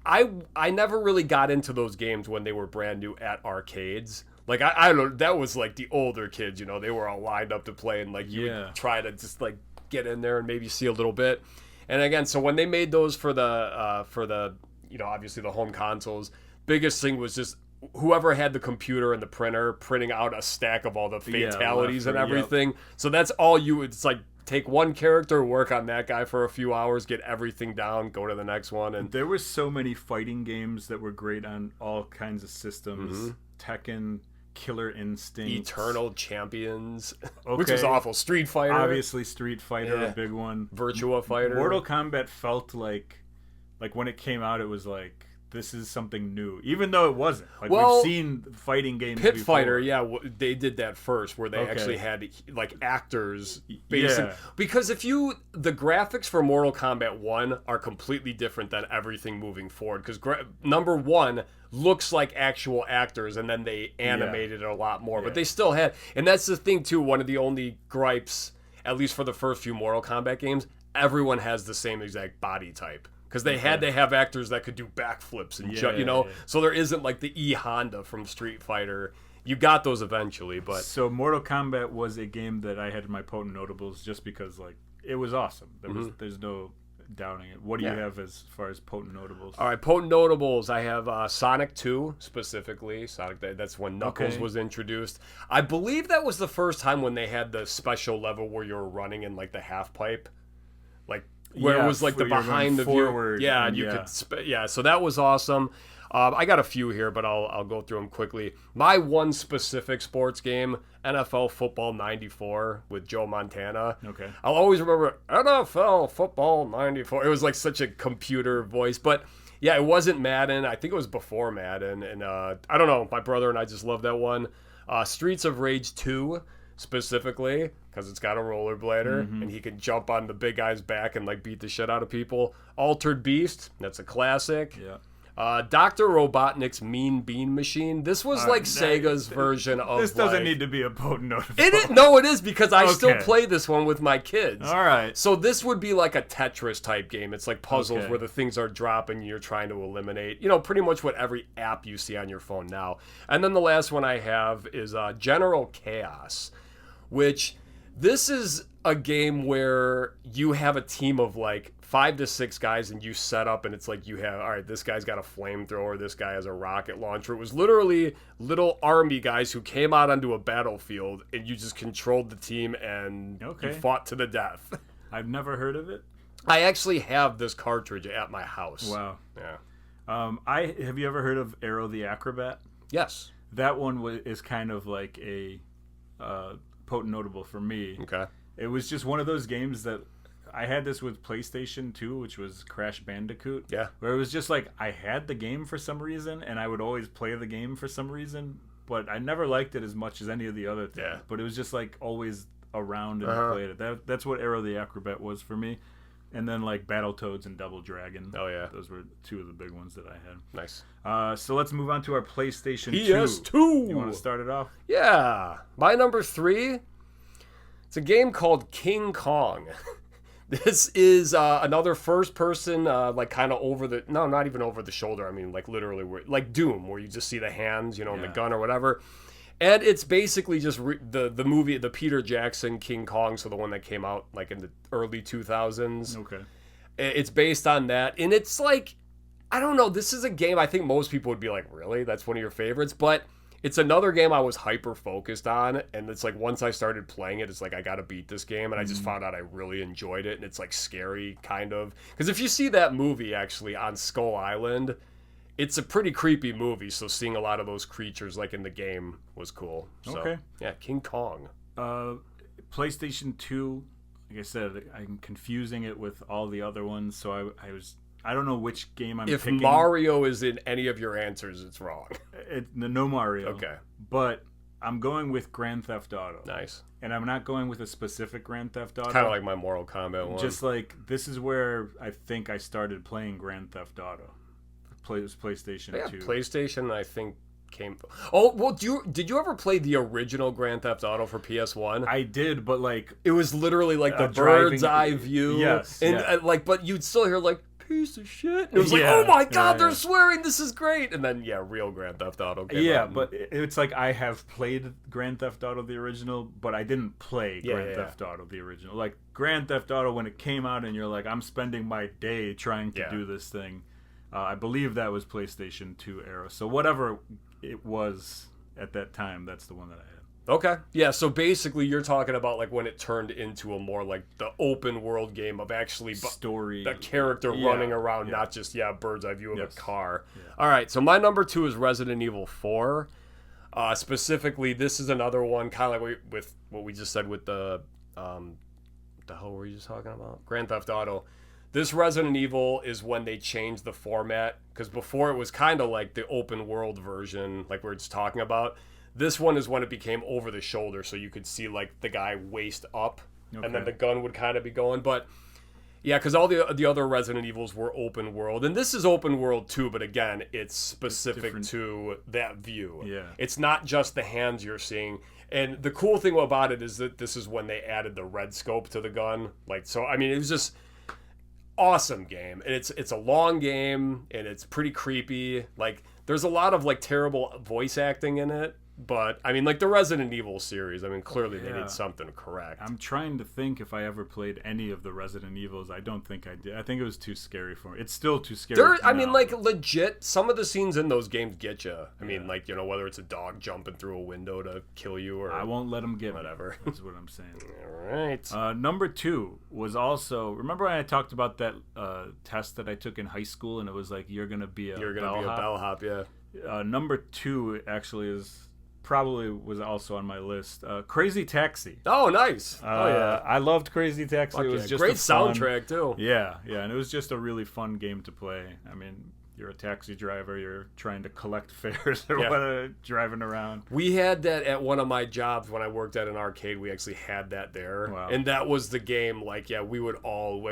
I never really got into those games when they were brand new at arcades. Like I don't know, that was like the older kids, they were all lined up to play, and like you would try to just like get in there and maybe see a little bit. And again, so when they made those for the obviously the home consoles, biggest thing was just whoever had the computer and the printer printing out a stack of all the fatalities and everything. Yep. So that's all it's like take one character, work on that guy for a few hours, get everything down, go to the next one. And there were so many fighting games that were great on all kinds of systems. Tekken, Killer Instinct, Eternal Champions, which was awful. Street Fighter, obviously Street Fighter, a big one. Virtua Fighter. Mortal Kombat felt like when it came out, it was like, this is something new, even though it wasn't. Like, we've seen fighting games Pit before. Fighter, they did that first, where they actually had like actors. Because the graphics for Mortal Kombat 1 are completely different than everything moving forward. Because number 1 looks like actual actors, and then they animated it a lot more. But they still had, and that's the thing too. One of the only gripes, at least for the first few Mortal Kombat games, everyone has the same exact body type. Because they had to have actors that could do backflips and jump, So there isn't like the E Honda from Street Fighter. You got those eventually, but so Mortal Kombat was a game that I had in my potent notables just because like it was awesome. There's no doubting it. What do you have as far as potent notables? All right, potent notables. I have Sonic 2 specifically. That's when Knuckles was introduced. I believe that was the first time when they had the special level where you were running in like the half pipe, like where it was like the behind the view. Yeah, and you could. So that was awesome. I got a few here, but I'll go through them quickly. My one specific sports game, NFL Football 94 with Joe Montana. Okay. I'll always remember NFL Football 94. It was like such a computer voice, but yeah, it wasn't Madden. I think it was before Madden, and I don't know. My brother and I just love that one. Streets of Rage 2 specifically because it's got a rollerblader and he can jump on the big guy's back and like beat the shit out of people. Altered Beast, that's a classic. Yeah. Dr. Robotnik's Mean Bean Machine. This was like Sega's version of. This doesn't need to be a potent notable. No, it is because I still play this one with my kids. All right. So this would be like a Tetris type game. It's like puzzles where the things are dropping and you're trying to eliminate. Pretty much what every app you see on your phone now. And then the last one I have is General Chaos, which this is a game where you have a team of like 5 to 6 guys and you set up and it's like you have, all right, this guy's got a flamethrower, this guy has a rocket launcher. It was literally little army guys who came out onto a battlefield and you just controlled the team and you fought to the death. I've never heard of it. I actually have this cartridge at my house. Wow. Yeah. Have you ever heard of Arrow the Acrobat? Yes. That one is kind of like a potent notable for me. Okay. It was just one of those games that I had this with PlayStation 2, which was Crash Bandicoot. Yeah. Where it was just like I had the game for some reason, and I would always play the game for some reason, but I never liked it as much as any of the other things. Yeah. But it was just like always around and I played it. That's what Arrow the Acrobat was for me. And then like Battletoads and Double Dragon. Oh, yeah. Those were two of the big ones that I had. Nice. So let's move on to our PlayStation 2. PS2! You want to start it off? Yeah. My number 3, it's a game called King Kong. This is another first-person, like kind of not even over the shoulder. I mean, like literally, like Doom, where you just see the hands, and the gun or whatever. And it's basically just the movie, the Peter Jackson King Kong, so the one that came out like in the early 2000s. Okay. It's based on that, and it's like, I don't know. This is a game I think most people would be like, really? That's one of your favorites? But it's another game I was hyper focused on, and it's like once I started playing it, it's like I gotta beat this game, and I just found out I really enjoyed it, and it's like scary kind of. Because if you see that movie actually on Skull Island, it's a pretty creepy movie, so seeing a lot of those creatures like in the game was cool. So, okay. Yeah, King Kong. PlayStation 2, like I said, I'm confusing it with all the other ones, so I don't know which game I'm picking. If Mario is in any of your answers, it's wrong. No Mario. Okay. But I'm going with Grand Theft Auto. Nice. And I'm not going with a specific Grand Theft Auto. Kind of like my Mortal Kombat one. Just like, this is where I think I started playing Grand Theft Auto. PlayStation 2. PlayStation, I think, came... Oh, well, did you ever play the original Grand Theft Auto for PS1? I did, but like... It was literally like the bird's eye view. Yes. And but you'd still hear like, piece of shit. And it was like, oh my god, they're swearing, this is great. And then, real Grand Theft Auto came out. But it's like I have played Grand Theft Auto the original, but I didn't play Grand Theft Auto the original. Like, Grand Theft Auto, when it came out and you're like, I'm spending my day trying to do this thing, I believe that was PlayStation 2 era. So whatever it was at that time, that's the one that I had. Okay. Yeah, so basically you're talking about like when it turned into a more like the open world game of actually story, the character running around, not just bird's eye view of a car. All right, so my number 2 is Resident Evil 4. Specifically, this is another one kind of like with what we just said with the hell were you just talking about? Grand Theft Auto. This Resident Evil is when they changed the format, because before it was kind of like the open world version, like we were just talking about. This one is when it became over the shoulder, so you could see like the guy waist up, and then the gun would kind of be going. But yeah, because all the other Resident Evils were open world, and this is open world too. But again, it's specific to that view. Yeah, it's not just the hands you're seeing. And the cool thing about it is that this is when they added the red scope to the gun. Like, so I mean, it was just awesome game, and it's a long game, and it's pretty creepy. Like, there's a lot of like terrible voice acting in it But I mean, like the Resident Evil series, I mean, clearly they Yeah. did something correct. I'm trying to think if I ever played any of the Resident Evils. I don't think I did. I think it was too scary for me. It's still too scary. I mean, now, like but- legit, some of the scenes in those games get you. I mean, like, you know, whether it's a dog jumping through a window to kill you or I won't let them get whatever. me. That's what I'm saying. All right. Number 2 was also, remember when I talked about that test that I took in high school, and it was like you're gonna be a bellhop, yeah. Number 2 actually was also on my list. Crazy Taxi. Oh, nice. Oh yeah. I loved Crazy Taxi. Fuck It was yeah. just Great a fun, soundtrack too. Yeah, and it was just a really fun game to play. I mean, you're a taxi driver. You're trying to collect fares or whatever, driving around. We had that at one of my jobs when I worked at an arcade. We actually had that there, Wow. and that was the game. Like, yeah, we would all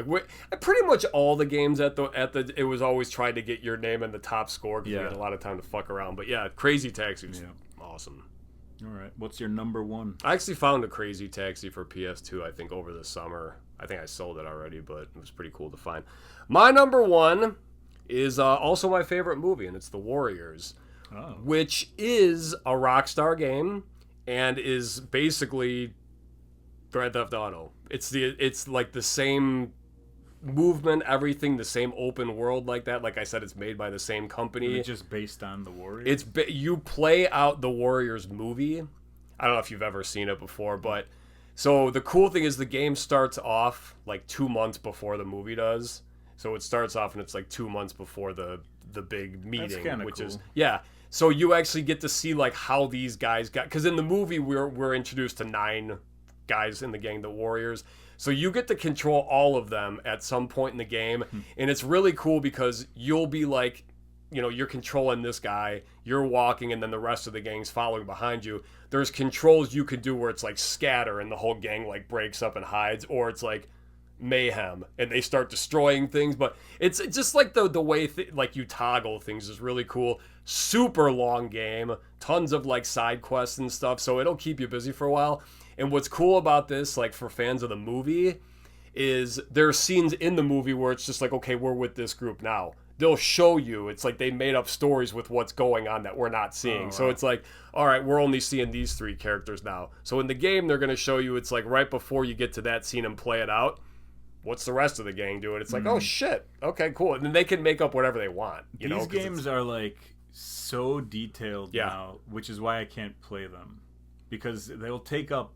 pretty much all the games at the it was always trying to get your name in the top score because we had a lot of time to fuck around. But yeah, Crazy Taxi was awesome. All right, what's your number 1? I actually found a Crazy Taxi for PS2, I think, over the summer. I think I sold it already, but it was pretty cool to find. My number 1 is also my favorite movie, and it's The Warriors, which is a Rockstar game and is basically Grand Theft Auto. It's like the same movement, everything, the same open world like that. Like I said, it's made by the same company. It's just based on The Warriors? You play out the Warriors movie. I don't know if you've ever seen it before, but so the cool thing is the game starts off like 2 months before the movie does. So it starts off and it's like 2 months before the big meeting, which is So you actually get to see like how these guys got, because in the movie we're introduced to 9 guys in the gang, the Warriors. So you get to control all of them at some point in the game, and it's really cool because you'll be like, you know, you're controlling this guy, you're walking, and then the rest of the gang's following behind you. There's controls you could do where it's like scatter and the whole gang like breaks up and hides, or it's like mayhem and they start destroying things. But it's just like the way like you toggle things is really cool. Super long game, tons of like side quests and stuff, so it'll keep you busy for a while. And what's cool about this, like for fans of the movie, is there are scenes in the movie where it's just like, okay, we're with this group now. They'll show you, it's like they made up stories with what's going on that we're not seeing. Wow. So it's like, all right, we're only seeing these 3 characters now. So in the game, they're going to show you, it's like right before you get to that scene and play it out, what's the rest of the gang doing? It's like, oh shit, okay, cool. And then they can make up whatever they want. These games are like so detailed now, which is why I can't play them, because they'll take up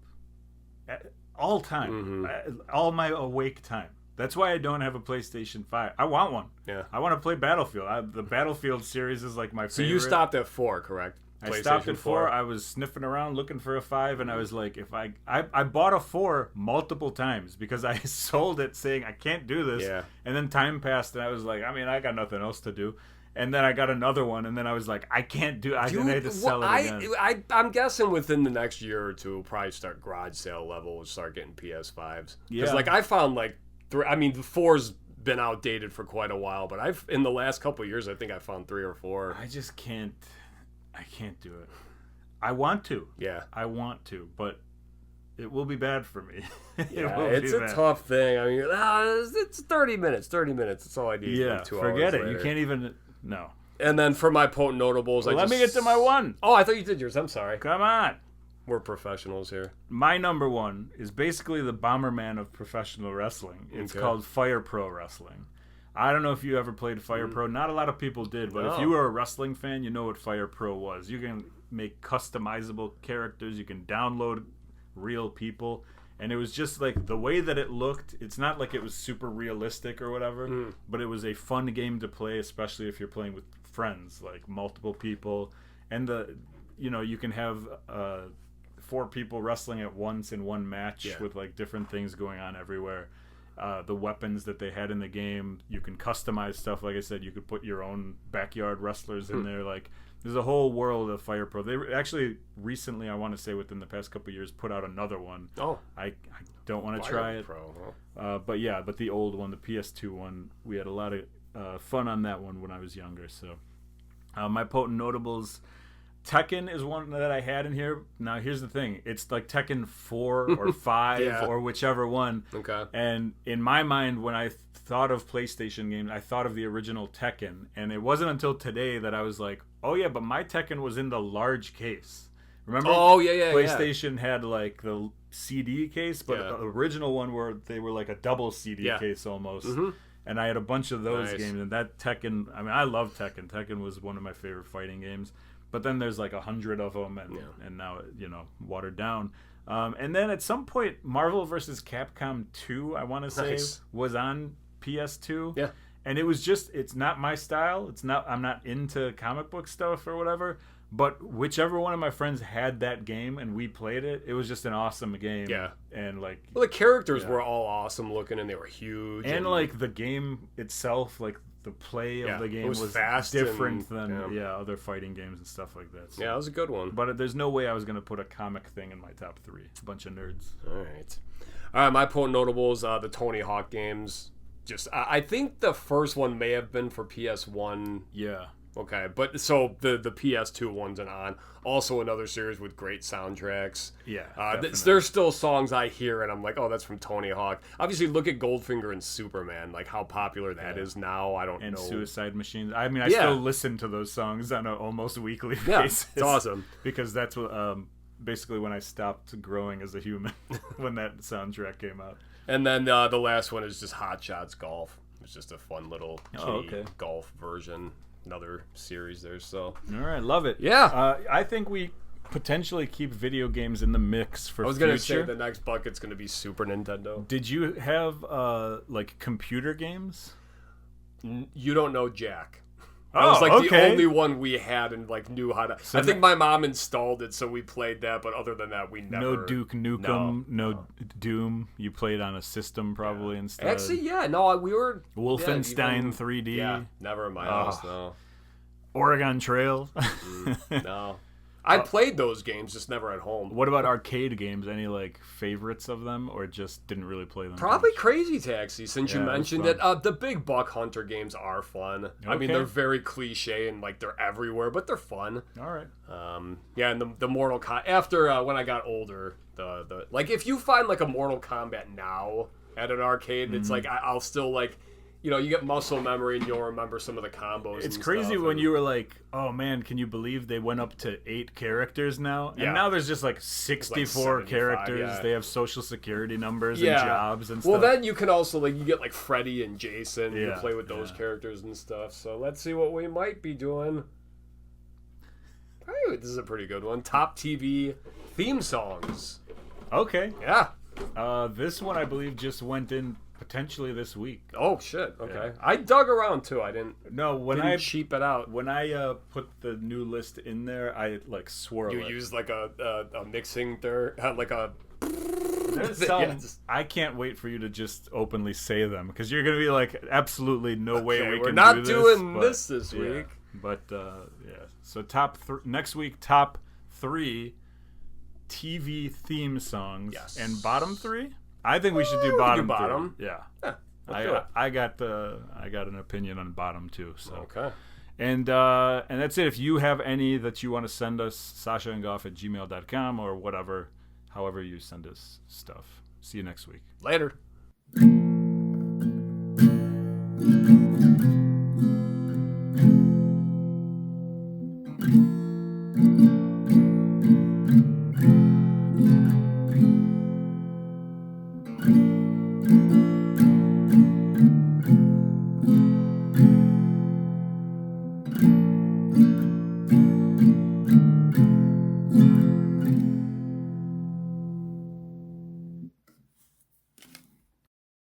all time, all my awake time. That's why I don't have a PlayStation 5. I want one. Yeah. I want to play Battlefield. The Battlefield series is like my favorite. So you stopped at 4, correct? I stopped at 4. I was sniffing around looking for a 5, and I was like, if I bought a 4 multiple times because I sold it saying I can't do this. Yeah. And then time passed, and I was like, I mean, I got nothing else to do. And then I got another one, and then I was like, I can't do it. I had to sell it again. I'm guessing within the next year or two, we'll probably start garage sale level and start getting PS5s. Because like I found like, the 4's been outdated for quite a while, but in the last couple of years, I think I found 3 or 4. I just can't. I can't do it. I want to. Yeah. I want to, but it will be bad for me. It's a tough thing. I mean, it's 30 minutes. 30 minutes. That's all I need. Yeah, like 2 forget hours it. later. You can't even. No. And then for my potent notables, Let me get to my 1. Oh, I thought you did yours. I'm sorry. Come on. We're professionals here. My number 1 is basically the Bomberman of professional wrestling. It's called Fire Pro Wrestling. I don't know if you ever played Fire Pro. Not a lot of people did, but if you were a wrestling fan, you know what Fire Pro was. You can make customizable characters. You can download real people. And it was just like the way that it looked. It's not like it was super realistic or whatever, but it was a fun game to play, especially if you're playing with friends, like multiple people. And you can have 4 people wrestling at once in one match with like different things going on everywhere. The weapons that they had in the game, you can customize stuff. Like I said, you could put your own backyard wrestlers in there. Like there's a whole world of Fire Pro. They actually recently, I want to say within the past couple of years, put out another one. I don't want to try it. Pro, huh? But the old one, the PS2 one, we had a lot of fun on that one when I was younger. So my potent notables. Tekken is one that I had in here. Now, here's the thing. It's like Tekken 4 or 5 or whichever one. Okay. And in my mind, when I thought of PlayStation games, I thought of the original Tekken. And it wasn't until today that I was like, oh, yeah, but my Tekken was in the large case. Remember? Oh, yeah. PlayStation had like the CD case, but Yeah. the original one where they were like a double CD case almost. Mm-hmm. And I had a bunch of those Nice. games, and that Tekken. I mean, I love Tekken. Tekken was one of my favorite fighting games. But then there's like 100 of them, and now watered down. And then at some point, Marvel vs. Capcom 2, I want to say, was on PS2. Yeah. And it was just, it's not my style. I'm not into comic book stuff or whatever. But whichever one of my friends had that game and we played it, it was just an awesome game. Yeah. And like, well, the characters were all awesome looking, and they were huge. And like the game itself, like the play of the game was fast different than other fighting games and stuff like that. So. Yeah, it was a good one. But there's no way I was going to put a comic thing in my top 3. A bunch of nerds. All right, my potent notables, the Tony Hawk games. Just, I think the first one may have been for PS1. Yeah. Okay, but so the PS2 ones and on. Also another series with great soundtracks. Yeah. There's still songs I hear and I'm like, oh, that's from Tony Hawk. Obviously, look at Goldfinger and Superman, like how popular that is now. I don't know. And Suicide Machines. I mean, I still listen to those songs on an almost weekly basis. It's awesome. Because that's what, basically when I stopped growing as a human, when that soundtrack came out. And then the last one is just Hot Shots Golf. It's just a fun little golf version. Another series there, so all right, love it. Yeah, I think we potentially keep video games in the mix for. I was gonna say the next bucket's gonna be Super Nintendo. Did you have like computer games? You don't know Jack. That was like the only one we had and like knew how to. So I think my mom installed it, so we played that. But other than that, we never. No Duke Nukem, no Doom. You played on a system probably instead. Actually, no, we were Wolfenstein 3D. Yeah, never in my house. No. Oregon Trail. No. I played those games, just never at home. What about arcade games? Any like favorites of them, or just didn't really play them? Probably Crazy Taxi, since you mentioned it. The big Buck Hunter games are fun. Okay. I mean, they're very cliche and like they're everywhere, but they're fun. All right. And the Mortal Kombat. After when I got older, the like if you find like a Mortal Kombat now at an arcade, it's like I'll still like. You know, you get muscle memory and you'll remember some of the combos. It's crazy when you were like, oh man, can you believe they went up to 8 characters now? And now there's just like 64 like characters. Yeah. They have social security numbers and jobs and stuff. Well, then you can also, like, you get like Freddy and Jason. You can play with those characters and stuff. So let's see what we might be doing. Hey, this is a pretty good one. Top TV theme songs. Okay. Yeah. This one, I believe, just went in potentially this week. Oh shit! Okay, yeah. I dug around too. I didn't. No, when didn't I cheap it out. When I put the new list in there, I like swirl. You used like a mixing like a. I can't wait for you to just openly say them because you're gonna be like, absolutely no way we we're can not do this. Doing this week. But so next week, top 3 TV theme songs and bottom 3. I think we should do bottom. Yeah. I got an opinion on bottom too. So okay. And that's it. If you have any that you want to send us, sashaandgoff@gmail.com or whatever, however you send us stuff. See you next week. Later.